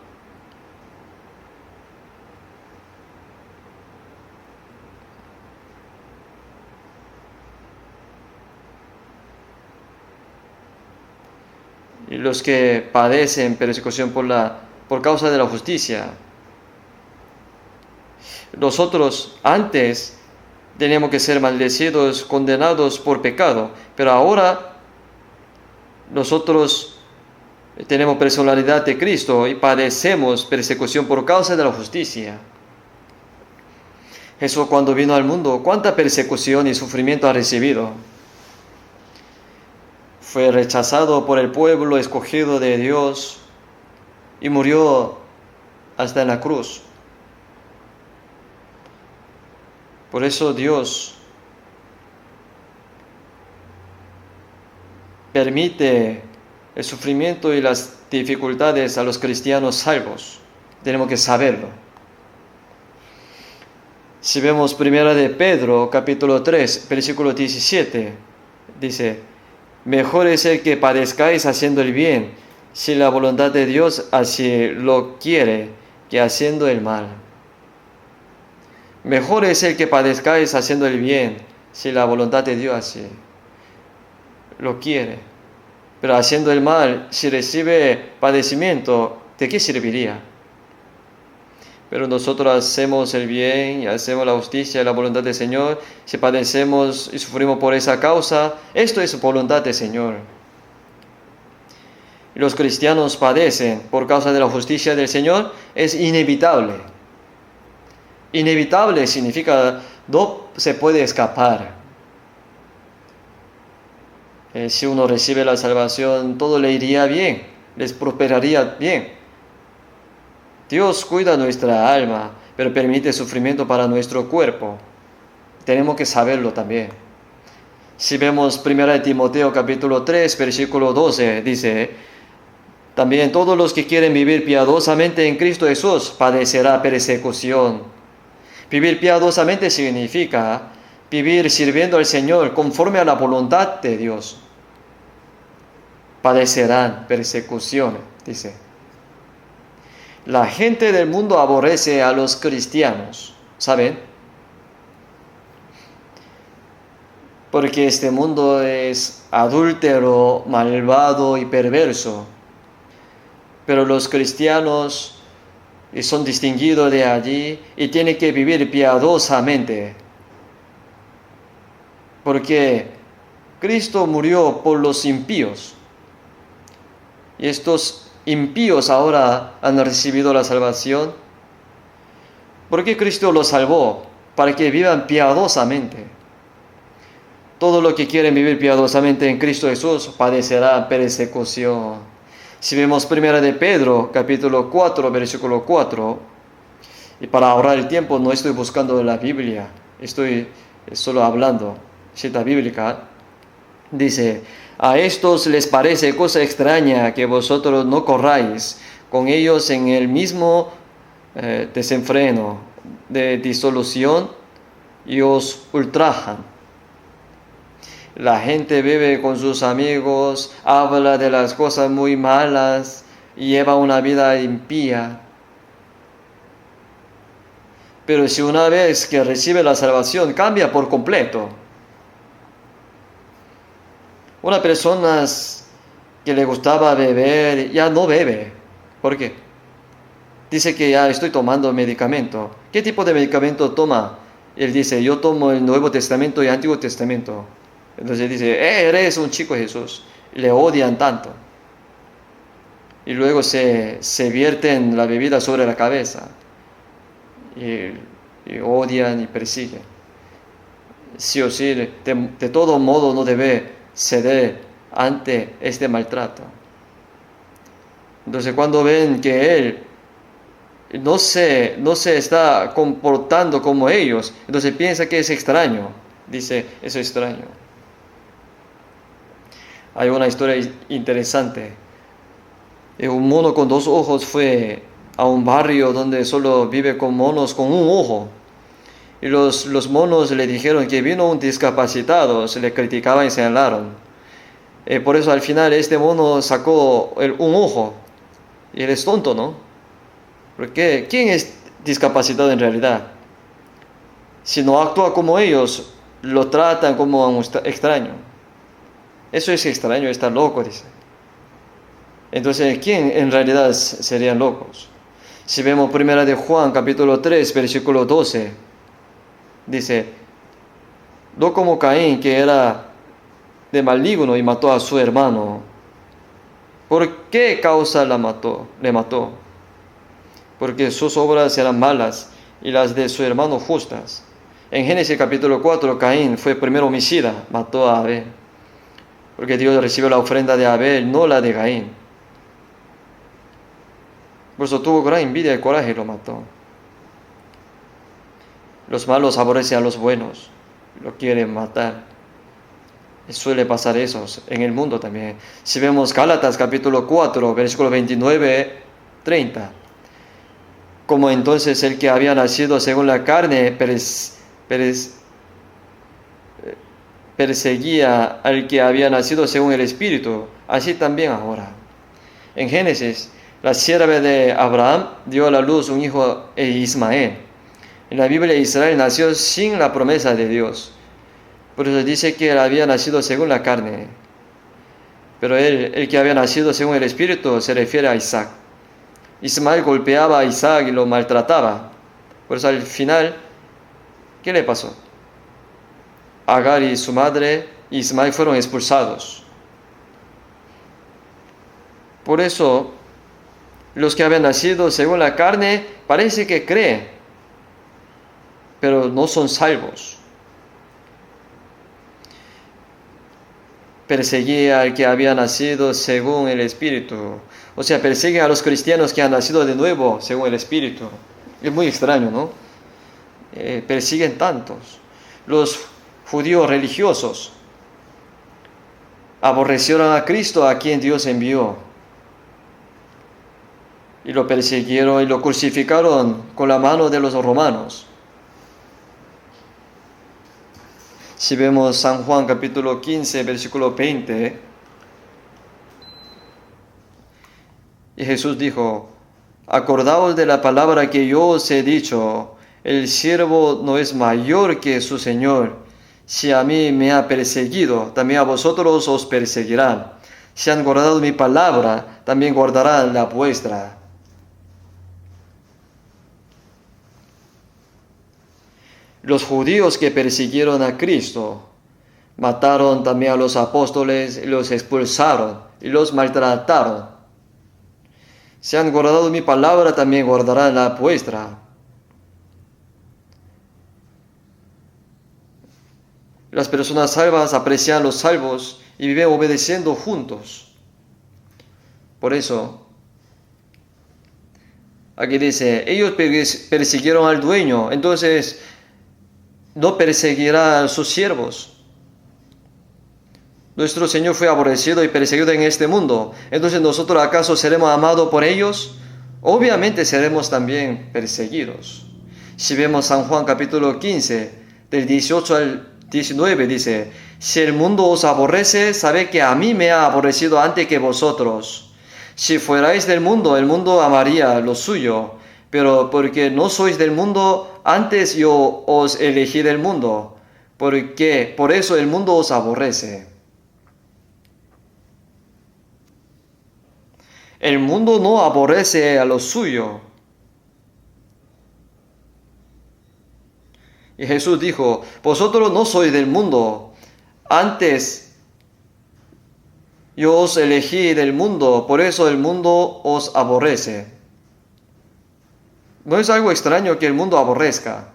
y los que padecen persecución por causa de la justicia. Nosotros antes teníamos que ser maldecidos, condenados por pecado, pero ahora nosotros tenemos personalidad de Cristo y padecemos persecución por causa de la justicia. Jesús, cuando vino al mundo, ¿cuánta persecución y sufrimiento ha recibido? Fue rechazado por el pueblo escogido de Dios y murió hasta en la cruz. Por eso Dios permite el sufrimiento y las dificultades a los cristianos salvos. Tenemos que saberlo. Si vemos primera de Pedro, capítulo 3, versículo 17, dice: mejor es el que padezcáis haciendo el bien, si la voluntad de Dios así lo quiere, que haciendo el mal. Mejor es el que padezcáis haciendo el bien, si la voluntad de Dios así lo quiere. Pero haciendo el mal, si recibe padecimiento, ¿de qué serviría? Pero nosotros hacemos el bien y hacemos la justicia y la voluntad del Señor. Si padecemos y sufrimos por esa causa, esto es voluntad del Señor. Y los cristianos padecen por causa de la justicia del Señor, es inevitable. Inevitable significa no se puede escapar. Si uno recibe la salvación, todo le iría bien, les prosperaría bien. Dios cuida nuestra alma, pero permite sufrimiento para nuestro cuerpo. Tenemos que saberlo también. Si vemos 1 Timoteo capítulo 3, versículo 12, dice: también todos los que quieren vivir piadosamente en Cristo Jesús padecerá persecución. Vivir piadosamente significa vivir sirviendo al Señor conforme a la voluntad de Dios. Padecerán persecución, dice. La gente del mundo aborrece a los cristianos, ¿saben? Porque este mundo es adúltero, malvado y perverso. Pero los cristianos son distinguidos de allí y tienen que vivir piadosamente. Porque Cristo murió por los impíos. Y estos impíos ahora han recibido la salvación. ¿Por qué Cristo los salvó? Para que vivan piadosamente. Todo lo que quieren vivir piadosamente en Cristo Jesús padecerá persecución. Si vemos 1 de Pedro, capítulo 4, versículo 4, y para ahorrar el tiempo no estoy buscando la Biblia, estoy solo hablando, cita bíblica, dice: a estos les parece cosa extraña que vosotros no corráis con ellos en el mismo desenfreno de disolución y os ultrajan. La gente bebe con sus amigos, habla de las cosas muy malas y lleva una vida impía. Pero si una vez que recibe la salvación, cambia por completo. Una persona que le gustaba beber, ya no bebe. ¿Por qué? Dice que ya estoy tomando medicamento. ¿Qué tipo de medicamento toma? Él dice: yo tomo el Nuevo Testamento y el Antiguo Testamento. Entonces dice: eres un chico Jesús. Le odian tanto. Y luego se vierten la bebida sobre la cabeza. Y odian y persiguen. Sí o sí, de todo modo no debe ceder ante este maltrato. Entonces cuando ven que él no se está comportando como ellos, entonces piensa que es extraño. Dice, es extraño. Hay una historia interesante. Un mono con 2 ojos fue a un barrio donde solo vive con monos con un ojo. Y los monos le dijeron que vino un discapacitado, se le criticaban y señalaron. Por eso al final este mono sacó un ojo. Y él es tonto, ¿no? Porque ¿quién es discapacitado en realidad? Si no actúa como ellos, lo tratan como un extraño. Eso es extraño, está loco, dice. Entonces, ¿quién en realidad serían locos? Si vemos 1 de Juan, capítulo 3, versículo 12, dice, no como Caín, que era de maligno y mató a su hermano. ¿Por qué causa le mató? Porque sus obras eran malas y las de su hermano justas. En Génesis capítulo 4, Caín fue el primer homicida, mató a Abel. Porque Dios recibió la ofrenda de Abel, no la de Caín. Por eso tuvo gran envidia y coraje y lo mató. Los malos aborrecen a los buenos, lo quieren matar. Y suele pasar eso en el mundo también. Si vemos Gálatas capítulo 4, versículo 29, 30. Como entonces el que había nacido según la carne perseguía al que había nacido según el Espíritu, así también ahora. En Génesis, la sierva de Abraham dio a la luz un hijo, Ismael. En la Biblia, Israel nació sin la promesa de Dios. Por eso dice que él había nacido según la carne. Pero el que había nacido según el Espíritu, se refiere a Isaac. Ismael golpeaba a Isaac y lo maltrataba. Por eso al final, ¿qué le pasó? Agar y su madre Ismael fueron expulsados. Por eso, los que habían nacido según la carne, parece que creen, pero no son salvos. Perseguía al que había nacido según el Espíritu. O sea, persiguen a los cristianos que han nacido de nuevo según el Espíritu. Es muy extraño, ¿no? Persiguen tantos. Los judíos religiosos aborrecieron a Cristo, a quien Dios envió. Y lo persiguieron y lo crucificaron con la mano de los romanos. Si vemos San Juan capítulo 15, versículo 20, y Jesús dijo, acordaos de la palabra que yo os he dicho, el siervo no es mayor que su Señor. Si a mí me ha perseguido, también a vosotros os perseguirán. Si han guardado mi palabra, también guardarán la vuestra. Los judíos que persiguieron a Cristo mataron también a los apóstoles y los expulsaron y los maltrataron. Si han guardado mi palabra, también guardarán la vuestra. Las personas salvas aprecian a los salvos y viven obedeciendo juntos. Por eso, aquí dice, ellos persiguieron al dueño, entonces no perseguirá a sus siervos. Nuestro Señor fue aborrecido y perseguido en este mundo. Entonces, ¿nosotros acaso seremos amados por ellos? Obviamente seremos también perseguidos. Si vemos San Juan capítulo 15, del 18 al 19, dice, si el mundo os aborrece, sabed que a mí me ha aborrecido antes que vosotros. Si fuerais del mundo, el mundo amaría lo suyo. Pero porque no sois del mundo, antes yo os elegí del mundo. Porque por eso el mundo os aborrece. El mundo no aborrece a lo suyo. Y Jesús dijo, vosotros no sois del mundo, antes yo os elegí del mundo, por eso el mundo os aborrece. No es algo extraño que el mundo aborrezca.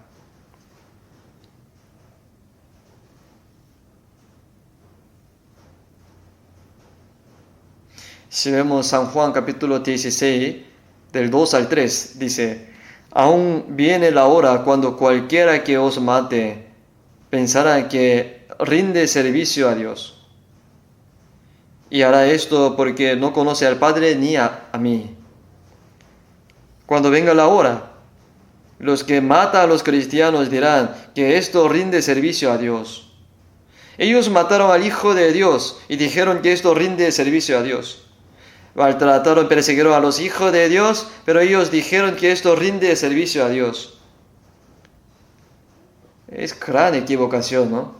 Si vemos San Juan capítulo 16, del 2 al 3, dice, Aún viene la hora cuando cualquiera que os mate pensará que rinde servicio a Dios. Y hará esto porque no conoce al Padre ni a mí. Cuando venga la hora, los que matan a los cristianos dirán que esto rinde servicio a Dios. Ellos mataron al Hijo de Dios y dijeron que esto rinde servicio a Dios. Maltrataron y persiguieron a los hijos de Dios, pero ellos dijeron que esto rinde servicio a Dios. Es gran equivocación, ¿no?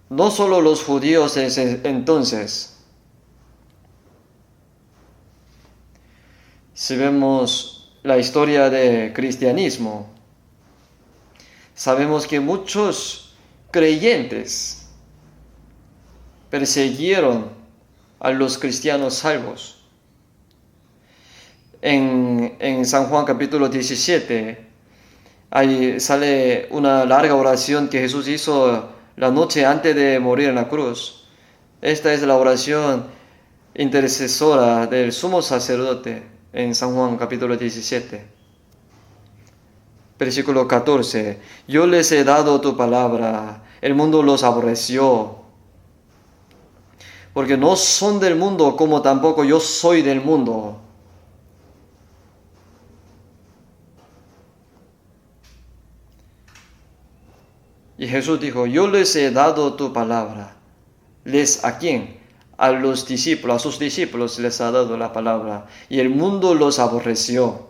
No solo los judíos entonces. Si vemos la historia del cristianismo, sabemos que muchos creyentes persiguieron a los cristianos salvos. En San Juan capítulo 17, ahí sale una larga oración que Jesús hizo la noche antes de morir en la cruz. Esta es la oración intercesora del sumo sacerdote en San Juan capítulo 17. Versículo 14. Yo les he dado tu palabra, el mundo los aborreció, porque no son del mundo como tampoco yo soy del mundo. Y Jesús dijo, yo les he dado tu palabra. ¿A quién? A los discípulos, a sus discípulos les ha dado la palabra. Y el mundo los aborreció.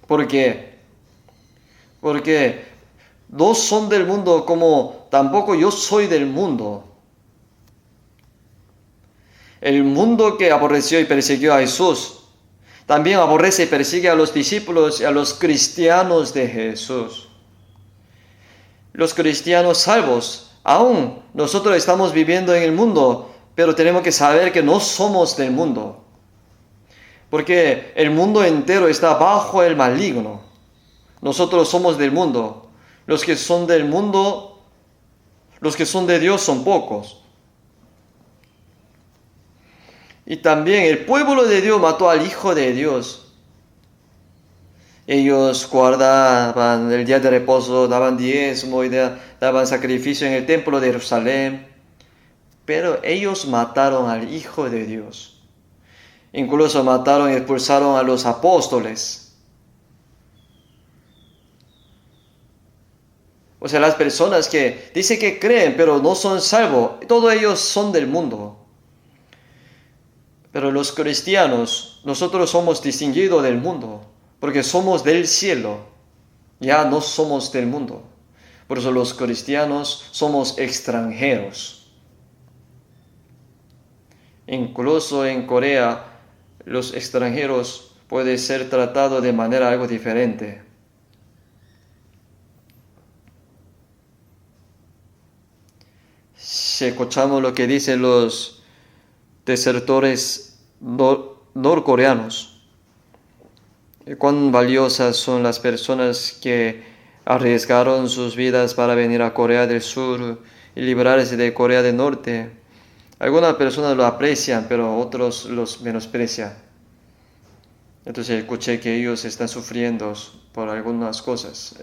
¿Por qué? Porque no son del mundo como tampoco yo soy del mundo. El mundo que aborreció y persiguió a Jesús, también aborrece y persigue a los discípulos y a los cristianos de Jesús. Los cristianos salvos, aún nosotros estamos viviendo en el mundo, pero tenemos que saber que no somos del mundo. Porque el mundo entero está bajo el maligno. Nosotros somos del mundo. Los que son del mundo, los que son de Dios son pocos. Y también el pueblo de Dios mató al Hijo de Dios. Ellos guardaban el día de reposo, daban diezmo y daban sacrificio en el templo de Jerusalén. Pero ellos mataron al Hijo de Dios. Incluso mataron y expulsaron a los apóstoles. O sea, las personas que dicen que creen, pero no son salvos, todos ellos son del mundo. Pero los cristianos, nosotros somos distinguidos del mundo, porque somos del cielo, ya no somos del mundo. Por eso los cristianos somos extranjeros. Incluso en Corea, los extranjeros pueden ser tratados de manera algo diferente. Si escuchamos lo que dicen los desertores norcoreanos, cuán valiosas son las personas que arriesgaron sus vidas para venir a Corea del Sur y librarse de Corea del Norte. Algunas personas lo aprecian, pero otros los menosprecian. Entonces escuché que ellos están sufriendo por algunas cosas.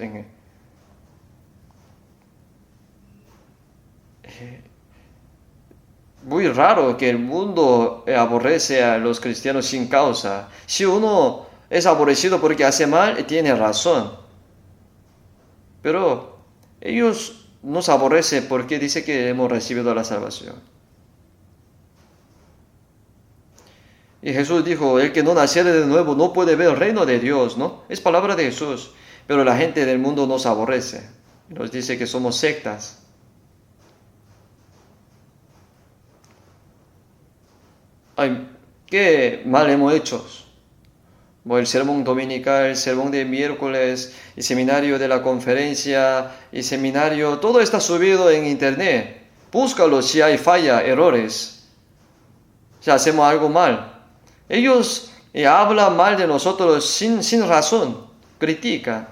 Muy raro que el mundo aborrece a los cristianos sin causa. Si uno es aborrecido porque hace mal, tiene razón. Pero ellos nos aborrecen porque dice que hemos recibido la salvación. Y Jesús dijo, el que no naciere de nuevo no puede ver el reino de Dios, ¿no? Es palabra de Jesús. Pero la gente del mundo nos aborrece. Nos dice que somos sectas. Ay, ¿qué mal hemos hecho? El sermón dominical, el sermón de miércoles, el seminario de la conferencia, el seminario, todo está subido en internet. Búscalo si hay falla, errores. Si hacemos algo mal. Ellos hablan mal de nosotros sin razón, critican.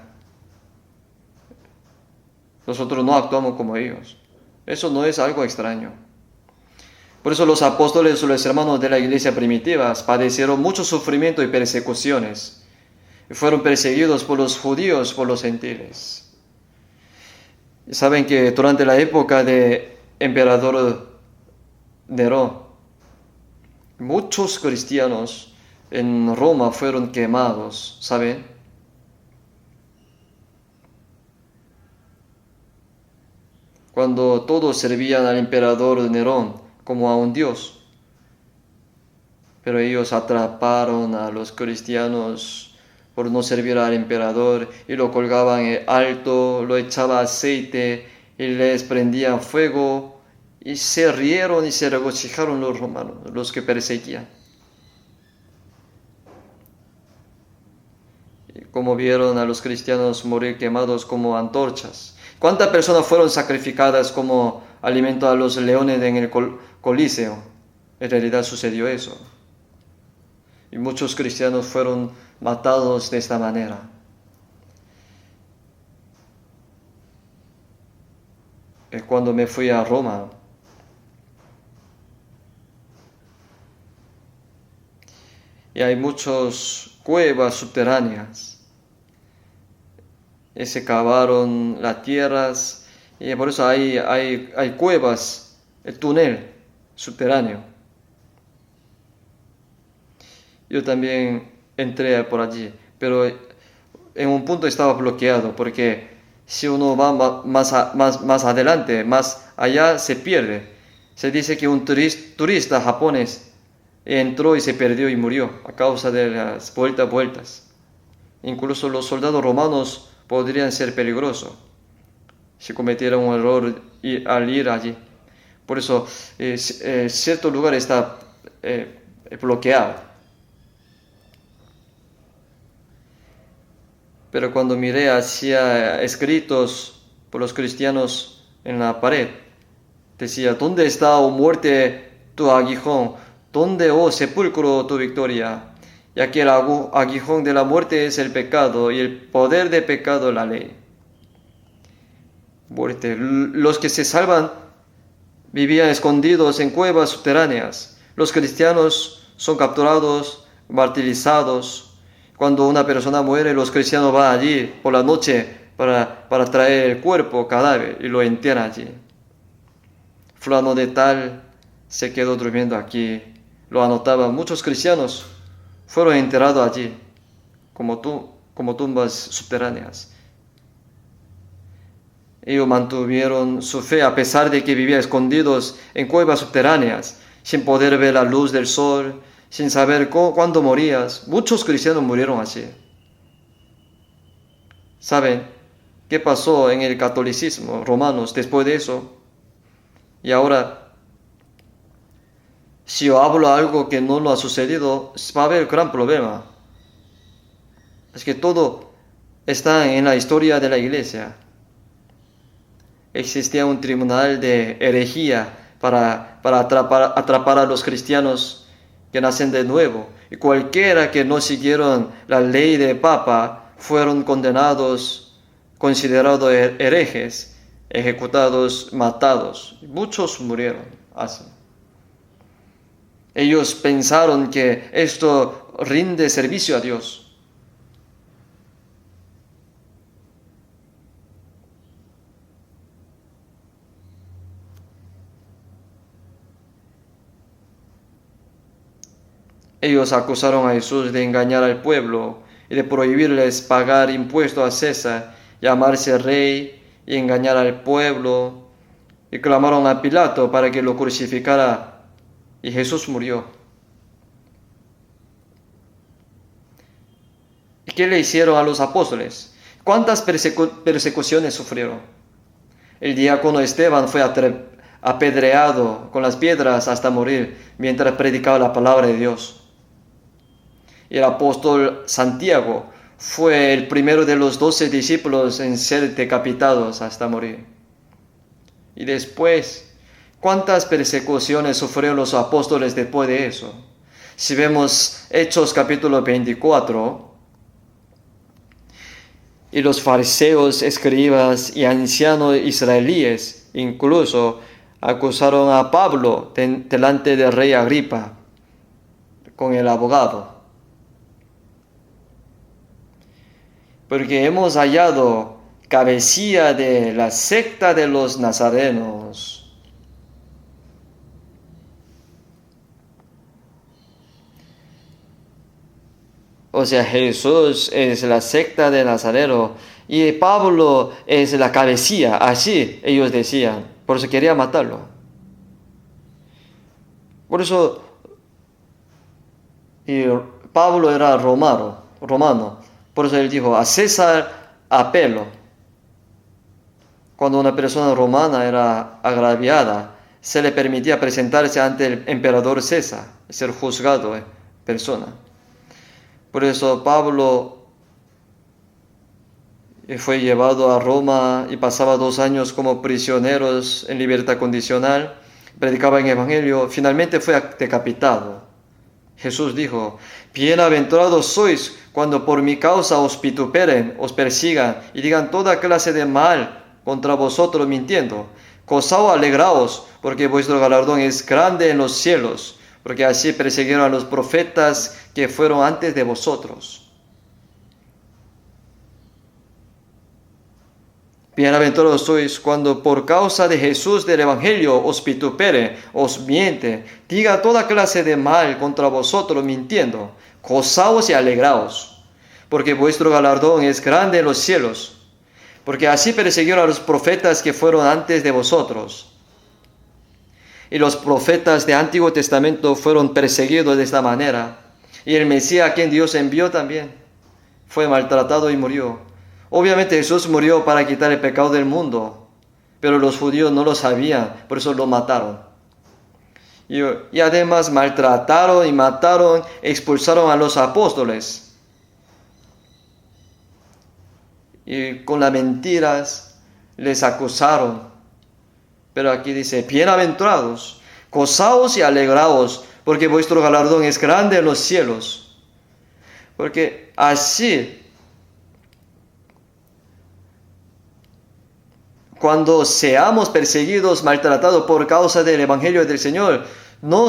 Nosotros no actuamos como ellos. Eso no es algo extraño. Por eso los apóstoles o los hermanos de la iglesia primitiva padecieron mucho sufrimiento y persecuciones. Fueron perseguidos por los judíos, por los gentiles. Saben que durante la época de emperador Nerón, muchos cristianos en Roma fueron quemados, ¿saben? Cuando todos servían al emperador Nerón como a un dios. Pero ellos atraparon a los cristianos por no servir al emperador y lo colgaban en alto, lo echaban aceite y les prendían fuego y se rieron y se regocijaron los romanos, los que perseguían. Y como vieron a los cristianos morir quemados como antorchas. ¿Cuántas personas fueron sacrificadas como alimento a los leones en el Coliseo? En realidad sucedió eso. Y muchos cristianos fueron matados de esta manera. Cuando me fui a Roma, y hay muchas cuevas subterráneas. Y se cavaron las tierras, y por eso hay cuevas, el túnel subterráneo. Yo también entré por allí, pero en un punto estaba bloqueado, porque si uno va más adelante, más allá, se pierde. Se dice que un turista japonés entró y se perdió y murió a causa de las vueltas. Incluso los soldados romanos podrían ser peligrosos si cometieran un error al ir allí. Por eso cierto lugar está bloqueado. Pero cuando miré hacia escritos por los cristianos en la pared, decía: ¿dónde está, oh muerte, tu aguijón? ¿Dónde, oh sepulcro, tu victoria? Ya que el aguijón de la muerte es el pecado y el poder de pecado la ley. Muerte. Los que se salvan vivían escondidos en cuevas subterráneas. Los cristianos son capturados, martirizados. Cuando una persona muere, los cristianos van allí por la noche para traer el cuerpo, cadáver, y lo entierran allí. Fulano de tal se quedó durmiendo aquí. Lo anotaban. Muchos cristianos fueron enterrados allí, como tumbas subterráneas. Ellos mantuvieron su fe a pesar de que vivían escondidos en cuevas subterráneas, sin poder ver la luz del sol, sin saber cuándo morías. Muchos cristianos murieron así. ¿Saben qué pasó en el catolicismo romano después de eso? Y ahora, si yo hablo algo que no lo ha sucedido, va a haber gran problema. Es que todo está en la historia de la iglesia. Existía un tribunal de herejía para atrapar a los cristianos que nacen de nuevo. Y cualquiera que no siguieron la ley del Papa fueron condenados, considerados herejes, ejecutados, matados. Muchos murieron así. Ellos pensaron que esto rinde servicio a Dios. Ellos acusaron a Jesús de engañar al pueblo y de prohibirles pagar impuestos a César, llamarse rey y engañar al pueblo. Y clamaron a Pilato para que lo crucificara. Y Jesús murió. ¿Y qué le hicieron a los apóstoles? ¿Cuántas persecuciones sufrieron? El diácono Esteban fue apedreado con las piedras hasta morir mientras predicaba la palabra de Dios. Y el apóstol Santiago fue el primero de los 12 discípulos en ser decapitados hasta morir. Y después, ¿cuántas persecuciones sufrieron los apóstoles después de eso? Si vemos Hechos capítulo 24, y los fariseos, escribas y ancianos israelíes incluso acusaron a Pablo delante del rey Agripa con el abogado. Porque hemos hallado cabecilla de la secta de los nazarenos. O sea, Jesús es la secta de Nazareno y Pablo es la cabecilla, así ellos decían. Por eso quería matarlo. Por eso, y Pablo era romano. Por eso él dijo, a César apelo. Cuando una persona romana era agraviada, se le permitía presentarse ante el emperador César, ser juzgado en persona. Por eso Pablo fue llevado a Roma y pasaba 2 años como prisioneros en libertad condicional, predicaba el evangelio, finalmente fue decapitado. Jesús dijo, bienaventurados sois cuando por mi causa os vituperen, os persigan y digan toda clase de mal contra vosotros mintiendo. Gozaos, alegraos, porque vuestro galardón es grande en los cielos, porque así persiguieron a los profetas que fueron antes de vosotros. Bienaventurados sois cuando por causa de Jesús del Evangelio os vitupere, os miente, diga toda clase de mal contra vosotros mintiendo. Gozaos y alegraos, porque vuestro galardón es grande en los cielos, porque así persiguieron a los profetas que fueron antes de vosotros. Y los profetas de Antiguo Testamento fueron perseguidos de esta manera. Y el Mesías a quien Dios envió también fue maltratado y murió. Obviamente Jesús murió para quitar el pecado del mundo, pero los judíos no lo sabían, por eso lo mataron. Y además maltrataron y mataron, expulsaron a los apóstoles. Y con las mentiras les acusaron. Pero aquí dice, bienaventurados, gozaos y alegraos, porque vuestro galardón es grande en los cielos. Porque así, cuando seamos perseguidos, maltratados por causa del Evangelio del Señor, no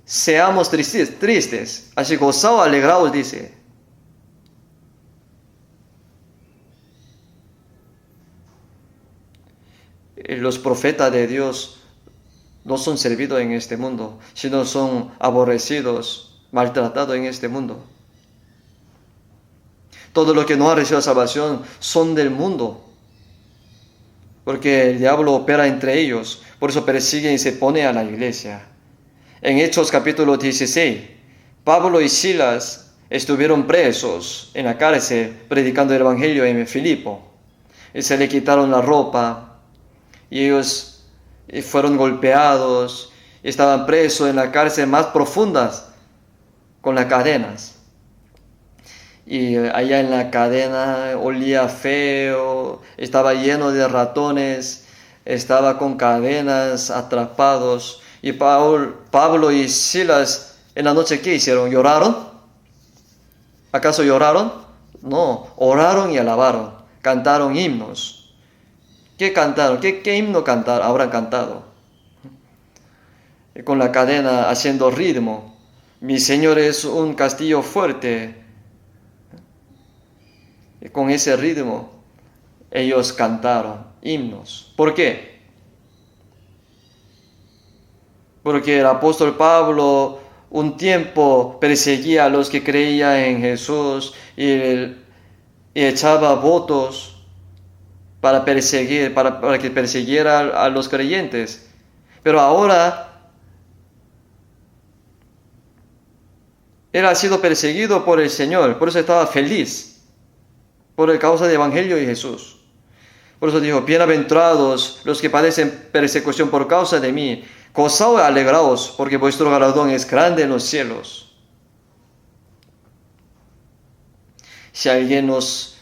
seamos tristes. Así gozaos, alegraos, dice. Los profetas de Dios no son servidos en este mundo, sino son aborrecidos, maltratados en este mundo. Todos los que no han recibido salvación son del mundo, porque el diablo opera entre ellos, por eso persigue y se pone a la iglesia. En Hechos capítulo 16, Pablo y Silas estuvieron presos en la cárcel predicando el evangelio en Filipo, y se le quitaron la ropa, y ellos fueron golpeados, estaban presos en la cárcel más profundas con las cadenas. Y allá en la cadena olía feo, estaba lleno de ratones, estaba con cadenas, atrapados. Y Pablo y Silas en la noche, ¿qué hicieron? ¿Lloraron? ¿Acaso lloraron? No, oraron y alabaron, cantaron himnos. ¿Qué cantaron? ¿Qué himno habrán cantado? Con la cadena haciendo ritmo. Mi Señor es un castillo fuerte. Y con ese ritmo ellos cantaron himnos. ¿Por qué? Porque el apóstol Pablo un tiempo perseguía a los que creían en Jesús y echaba votos para que persiguiera a los creyentes. Pero ahora él ha sido perseguido por el Señor, por eso estaba feliz, por la causa del Evangelio de Jesús. Por eso dijo, bienaventurados los que padecen persecución por causa de mí, gozaos y alegraos, porque vuestro galardón es grande en los cielos. Si alguien nos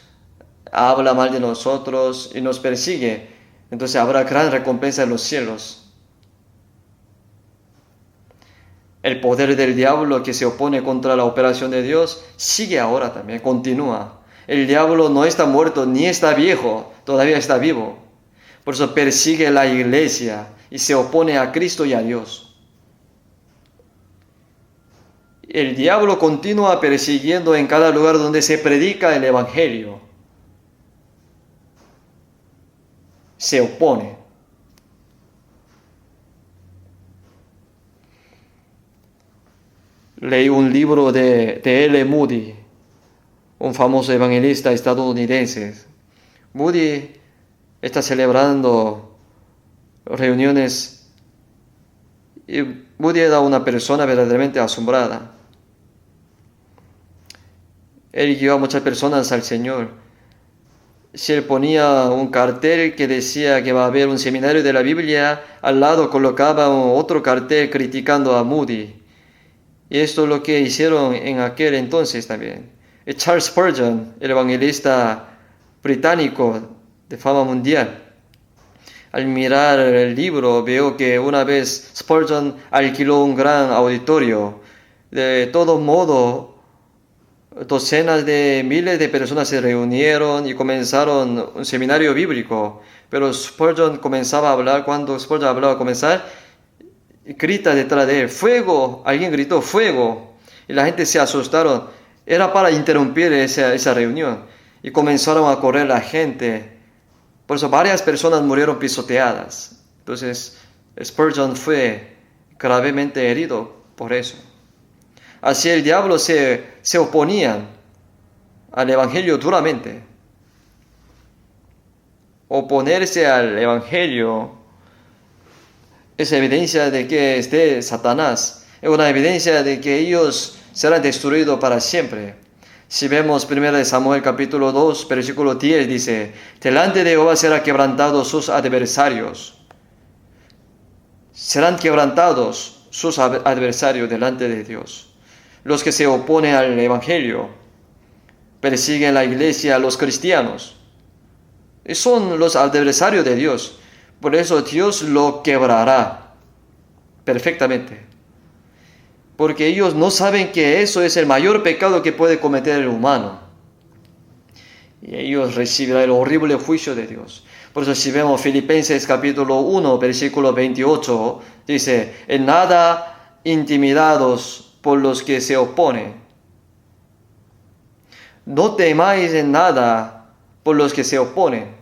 habla mal de nosotros y nos persigue, entonces habrá gran recompensa en los cielos. El poder del diablo que se opone contra la operación de Dios sigue ahora también, continúa. El diablo no está muerto ni está viejo, todavía está vivo. Por eso persigue la iglesia y se opone a Cristo y a Dios. El diablo continúa persiguiendo en cada lugar donde se predica el Evangelio. Se opone. Leí un libro de L. Moody, un famoso evangelista estadounidense. Moody está celebrando reuniones y Moody era una persona verdaderamente asombrada. Él guió a muchas personas al Señor. Si él ponía un cartel que decía que va a haber un seminario de la Biblia, al lado colocaba otro cartel criticando a Moody. Y esto es lo que hicieron en aquel entonces también. Y Charles Spurgeon, el evangelista británico de fama mundial. Al mirar el libro veo que una vez Spurgeon alquiló un gran auditorio. De todo modo, docenas de miles de personas se reunieron y comenzaron un seminario bíblico. Pero Spurgeon comenzaba a hablar, cuando Spurgeon hablaba a comenzar, grita detrás de él, ¡fuego! Alguien gritó, ¡fuego! Y la gente se asustaron. Era para interrumpir esa reunión. Y comenzaron a correr la gente. Por eso varias personas murieron pisoteadas. Entonces Spurgeon fue gravemente herido por eso. Así el diablo se oponía al Evangelio duramente. Oponerse al Evangelio es evidencia de que es de Satanás. Es una evidencia de que ellos serán destruidos para siempre. Si vemos 1 Samuel capítulo 2, versículo 10, dice, delante de Jehová serán quebrantados sus adversarios. Serán quebrantados sus adversarios delante de Dios. Los que se oponen al Evangelio, persiguen la iglesia, a los cristianos. Y son los adversarios de Dios. Por eso Dios lo quebrará perfectamente. Porque ellos no saben que eso es el mayor pecado que puede cometer el humano. Y ellos recibirán el horrible juicio de Dios. Por eso si vemos Filipenses capítulo 1, versículo 28, dice, en nada intimidados por los que se oponen. No temáis en nada por los que se oponen.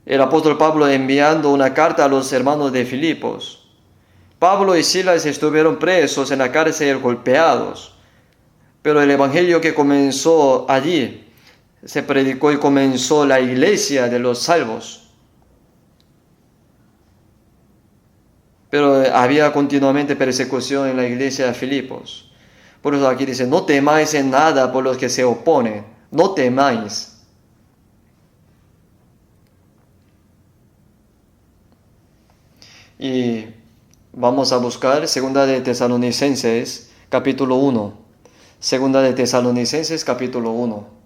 El apóstol Pablo enviando una carta a los hermanos de Filipos. Pablo y Silas estuvieron presos en la cárcel golpeados, pero el evangelio que comenzó allí se predicó y comenzó la iglesia de los salvos. Pero había continuamente persecución en la iglesia de Filipos. Por eso aquí dice, no temáis en nada por los que se oponen, no temáis. Y vamos a buscar 2 de Tesalonicenses, capítulo 1. 2 de Tesalonicenses, capítulo 1.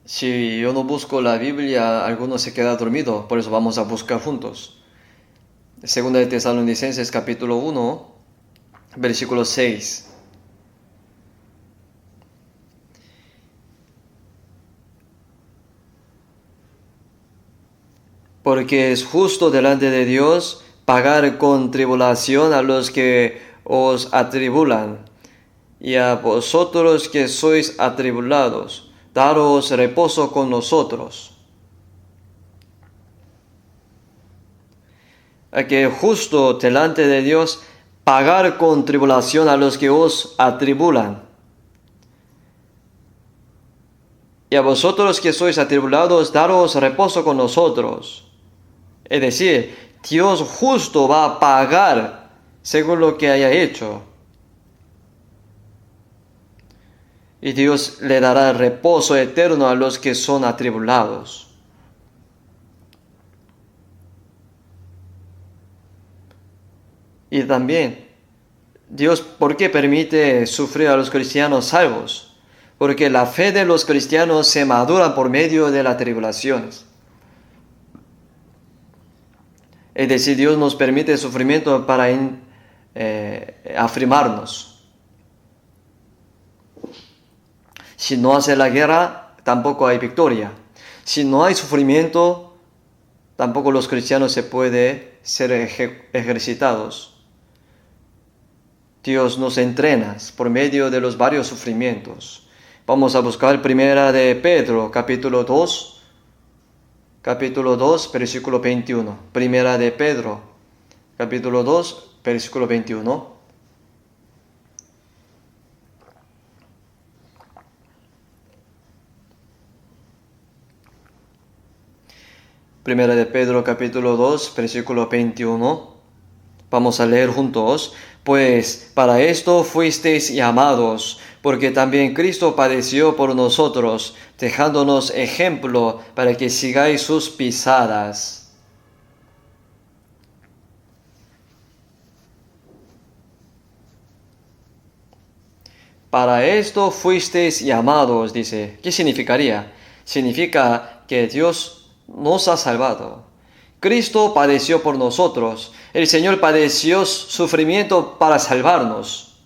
Si yo no busco la Biblia, alguno se queda dormido, por eso vamos a buscar juntos. 2 de Tesalonicenses, capítulo 1, versículo 6. Porque es justo delante de Dios pagar con tribulación a los que os atribulan, y a vosotros que sois atribulados, daros reposo con nosotros. A que es justo delante de Dios pagar con tribulación a los que os atribulan. Y a vosotros que sois atribulados, daros reposo con nosotros. Es decir, Dios justo va a pagar según lo que haya hecho. Y Dios le dará reposo eterno a los que son atribulados. Y también, Dios, ¿por qué permite sufrir a los cristianos salvos? Porque la fe de los cristianos se madura por medio de las tribulaciones. Es decir, Dios nos permite sufrimiento para afirmarnos. Si no hace la guerra, tampoco hay victoria. Si no hay sufrimiento, tampoco los cristianos se pueden ser ejercitados. Dios nos entrena por medio de los varios sufrimientos. Vamos a buscar primera de Pedro, capítulo 2, versículo 21. Primera de Pedro, capítulo 2, versículo 21. Primera de Pedro, capítulo 2, versículo 21. Vamos a leer juntos. Pues para esto fuisteis llamados, porque también Cristo padeció por nosotros, dejándonos ejemplo para que sigáis sus pisadas. Para esto fuisteis llamados, dice. ¿Qué significaría? Significa que Dios nos ha salvado. Cristo padeció por nosotros. El Señor padeció sufrimiento para salvarnos.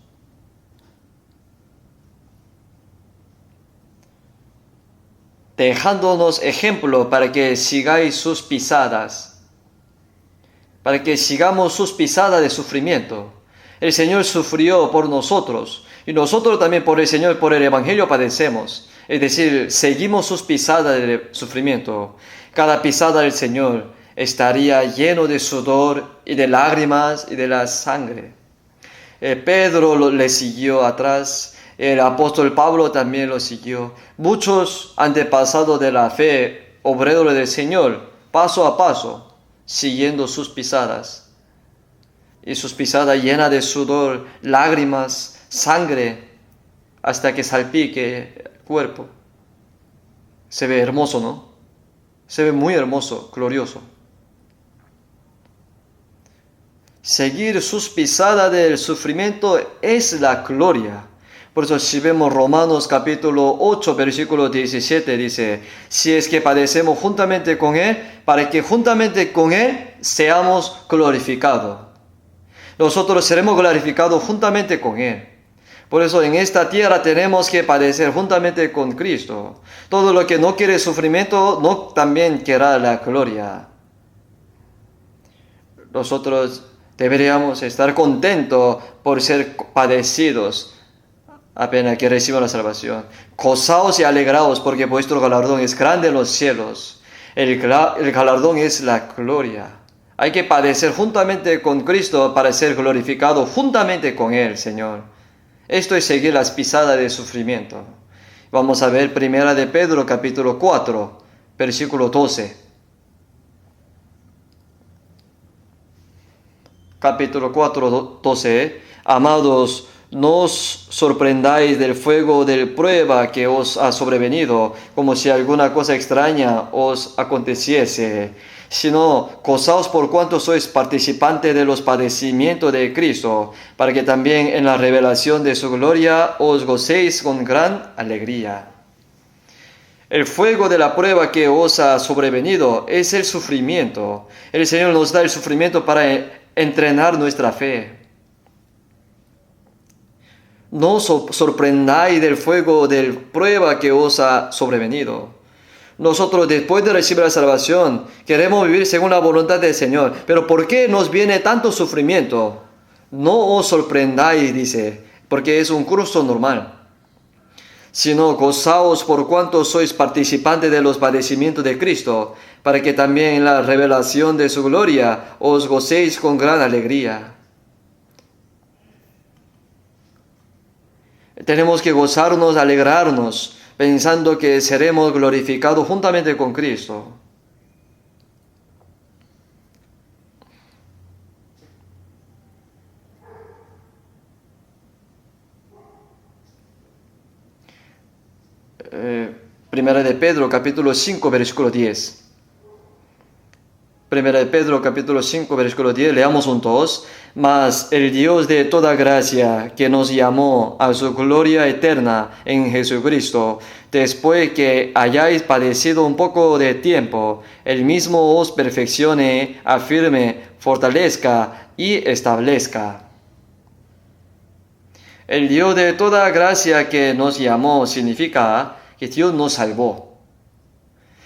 Dejándonos ejemplo para que sigáis sus pisadas. Para que sigamos sus pisadas de sufrimiento. El Señor sufrió por nosotros. Y nosotros también por el Señor, por el Evangelio padecemos. Es decir, seguimos sus pisadas de sufrimiento. Cada pisada del Señor estaría lleno de sudor y de lágrimas y de la sangre. Pedro le siguió atrás, el apóstol Pablo también lo siguió. Muchos antepasados de la fe, obreros del Señor, paso a paso, siguiendo sus pisadas. Y sus pisadas llenas de sudor, lágrimas, sangre, hasta que salpique el cuerpo. Se ve hermoso, ¿no? Se ve muy hermoso, glorioso. Seguir sus pisadas del sufrimiento es la gloria. Por eso si vemos Romanos capítulo 8, versículo 17, dice, si es que padecemos juntamente con Él, para que juntamente con Él seamos glorificados. Nosotros seremos glorificados juntamente con Él. Por eso en esta tierra tenemos que padecer juntamente con Cristo. Todo lo que no quiere sufrimiento, no también querrá la gloria. Nosotros deberíamos estar contentos por ser padecidos apenas que reciban la salvación. Gozaos y alegraos porque vuestro galardón es grande en los cielos. El galardón es la gloria. Hay que padecer juntamente con Cristo para ser glorificado juntamente con Él, Señor. Esto es seguir las pisadas de sufrimiento. Vamos a ver primera de Pedro capítulo 4, versículo 12. Capítulo 4, 12. Amados, no os sorprendáis del fuego de prueba que os ha sobrevenido, como si alguna cosa extraña os aconteciese, sino gozaos por cuanto sois participantes de los padecimientos de Cristo, para que también en la revelación de su gloria os gocéis con gran alegría. El fuego de la prueba que os ha sobrevenido es el sufrimiento. El Señor nos da el sufrimiento para entrenar nuestra fe. No os sorprendáis del fuego de prueba que os ha sobrevenido. Nosotros, después de recibir la salvación, queremos vivir según la voluntad del Señor. Pero ¿por qué nos viene tanto sufrimiento? No os sorprendáis, dice, porque es un curso normal. Sino gozaos por cuanto sois participantes de los padecimientos de Cristo, para que también en la revelación de su gloria os gocéis con gran alegría. Tenemos que gozarnos, alegrarnos, pensando que seremos glorificados juntamente con Cristo. Primera de Pedro, capítulo 5, versículo 10. Primera de Pedro, capítulo 5, versículo 10, leamos juntos. Mas el Dios de toda gracia, que nos llamó a su gloria eterna en Jesucristo, después que hayáis padecido un poco de tiempo, Él mismo os perfeccione, afirme, fortalezca y establezca. El Dios de toda gracia que nos llamó significa que Dios nos salvó.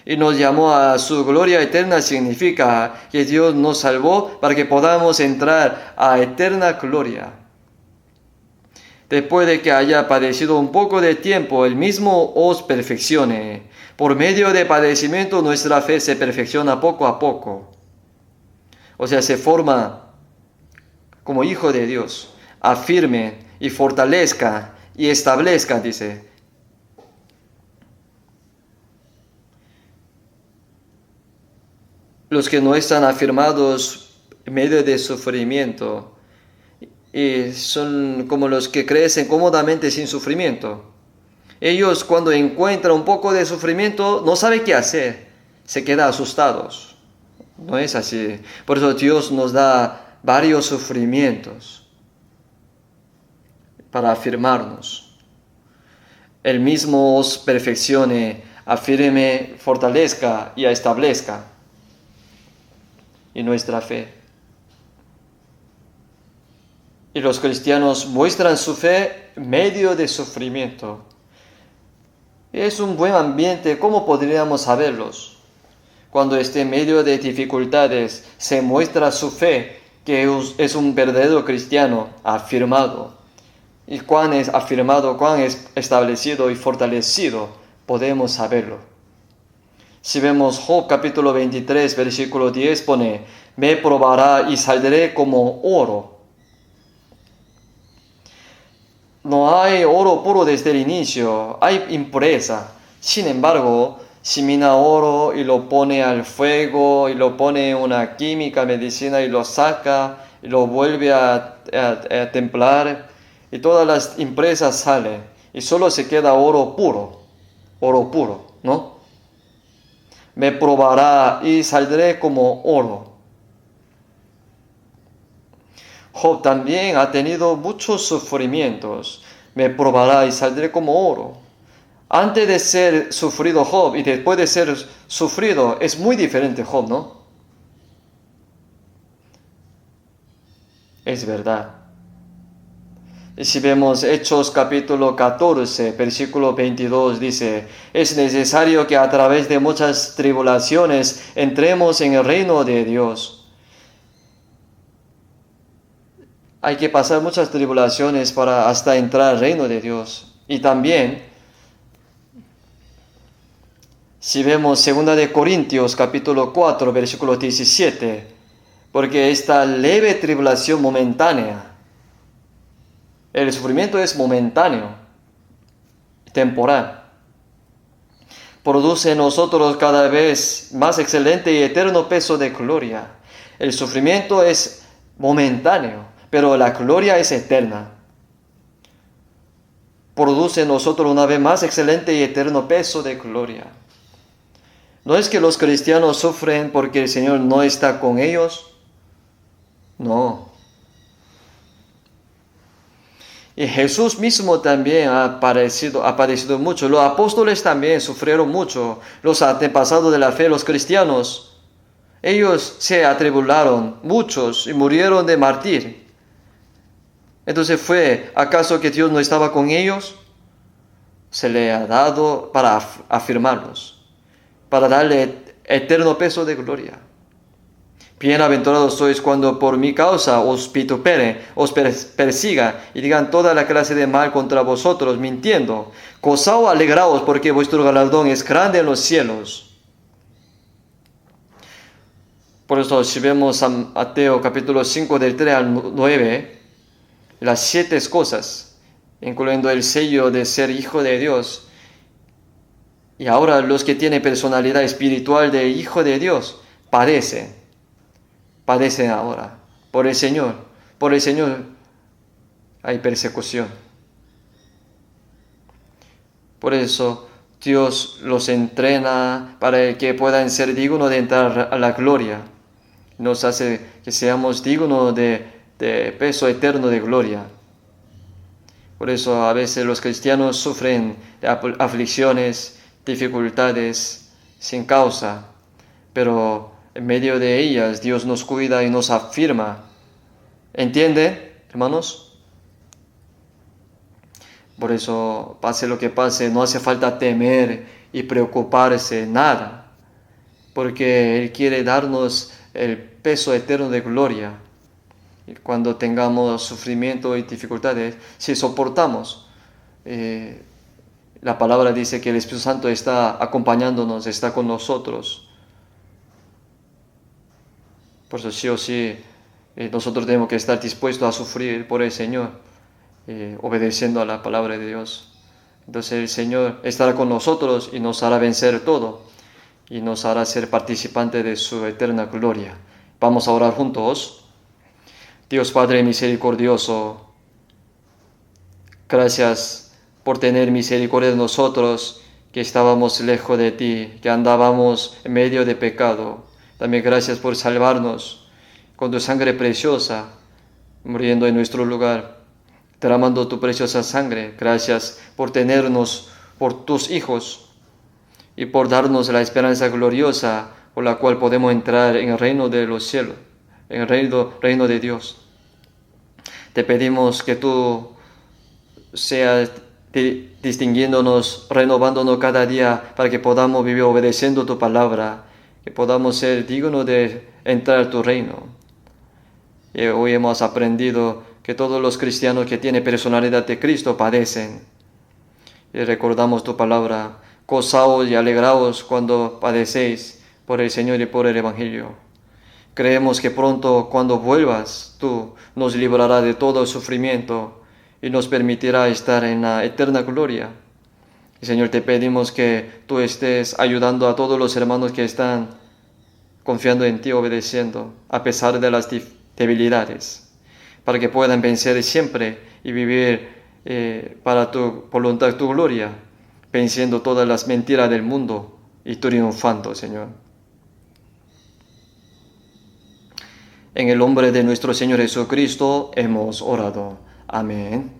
Y nos llamó a su gloria eterna significa que Dios nos salvó para que podamos entrar a eterna gloria. Después de que haya padecido un poco de tiempo, Él mismo os perfeccione. Por medio de padecimiento nuestra fe se perfecciona poco a poco. O sea, se forma como hijo de Dios, afirme y fortalezca y establezca, dice. Los que no están afirmados en medio de sufrimiento y son como los que crecen cómodamente sin sufrimiento. Ellos cuando encuentran un poco de sufrimiento no saben qué hacer, se quedan asustados. No es así. Por eso Dios nos da varios sufrimientos para afirmarnos. Él mismo os perfeccione, afirme, fortalezca y establezca en nuestra fe. Y los cristianos muestran su fe en medio de sufrimiento. Es un buen ambiente, ¿cómo podríamos saberlos? Cuando esté en medio de dificultades, se muestra su fe, que es un verdadero cristiano afirmado. Y cuán es afirmado, cuán es establecido y fortalecido, podemos saberlo. Si vemos Job capítulo 23, versículo 10, pone, me probará y saldré como oro. No hay oro puro desde el inicio, hay impureza. Sin embargo, si mina oro y lo pone al fuego y lo pone en una química, medicina y lo saca y lo vuelve a templar y todas las impurezas salen y solo se queda oro puro, ¿no? Me probará y saldré como oro. Job también ha tenido muchos sufrimientos. Me probará y saldré como oro. Antes de ser sufrido Job y después de ser sufrido, es muy diferente Job, ¿no? Es verdad. Y si vemos Hechos capítulo 14, versículo 22, dice, es necesario que a través de muchas tribulaciones entremos en el reino de Dios. Hay que pasar muchas tribulaciones para hasta entrar al reino de Dios. Y también, si vemos 2 de Corintios capítulo 4, versículo 17, porque esta leve tribulación momentánea, el sufrimiento es momentáneo, temporal, produce en nosotros cada vez más excelente y eterno peso de gloria. El sufrimiento es momentáneo, pero la gloria es eterna. Produce en nosotros una vez más excelente y eterno peso de gloria. No es que los cristianos sufren porque el Señor no está con ellos. No. Y Jesús mismo también ha padecido mucho. Los apóstoles también sufrieron mucho. Los antepasados de la fe, los cristianos, ellos se atribularon, muchos, y murieron de mártir. Entonces ¿acaso que Dios no estaba con ellos? Se le ha dado para afirmarlos, para darle eterno peso de gloria. Bienaventurados sois cuando por mi causa os vitupere, os persiga y digan toda la clase de mal contra vosotros, mintiendo. Gozaos, alegraos, porque vuestro galardón es grande en los cielos. Por eso, si vemos a Mateo capítulo 5 del 3 al 9, las 7 cosas, incluyendo el sello de ser hijo de Dios. Y ahora los que tienen personalidad espiritual de hijo de Dios, padecen ahora. Por el Señor hay persecución. Por eso Dios los entrena para que puedan ser dignos de entrar a la gloria. Nos hace que seamos dignos de peso eterno de gloria. Por eso a veces los cristianos sufren de aflicciones, dificultades sin causa, pero en medio de ellas Dios nos cuida y nos afirma. ¿Entienden, hermanos? Por eso, pase lo que pase, no hace falta temer y preocuparse nada, porque Él quiere darnos el peso eterno de gloria. Y cuando tengamos sufrimiento y dificultades, si soportamos, la palabra dice que el Espíritu Santo está acompañándonos, está con nosotros. Por eso sí o sí, nosotros tenemos que estar dispuestos a sufrir por el Señor, obedeciendo a la palabra de Dios. Entonces el Señor estará con nosotros y nos hará vencer todo y nos hará ser participantes de su eterna gloria. Vamos a orar juntos. Dios Padre misericordioso, gracias por tener misericordia de nosotros que estábamos lejos de ti, que andábamos en medio de pecado. También gracias por salvarnos con tu sangre preciosa, muriendo en nuestro lugar, derramando tu preciosa sangre. Gracias por tenernos por tus hijos y por darnos la esperanza gloriosa por la cual podemos entrar en el reino de los cielos, en el reino de Dios. Te pedimos que tú seas distinguiéndonos, renovándonos cada día para que podamos vivir obedeciendo tu palabra, que podamos ser dignos de entrar a tu reino. Y hoy hemos aprendido que todos los cristianos que tienen personalidad de Cristo padecen. Y recordamos tu palabra: gozaos y alegraos cuando padecéis por el Señor y por el Evangelio. Creemos que pronto, cuando vuelvas, tú nos librarás de todo sufrimiento y nos permitirá estar en la eterna gloria. Y Señor, te pedimos que tú estés ayudando a todos los hermanos que están confiando en ti, obedeciendo, a pesar de las debilidades, para que puedan vencer siempre y vivir para tu voluntad, tu gloria, venciendo todas las mentiras del mundo y triunfando, Señor. En el nombre de nuestro Señor Jesucristo hemos orado. Amén.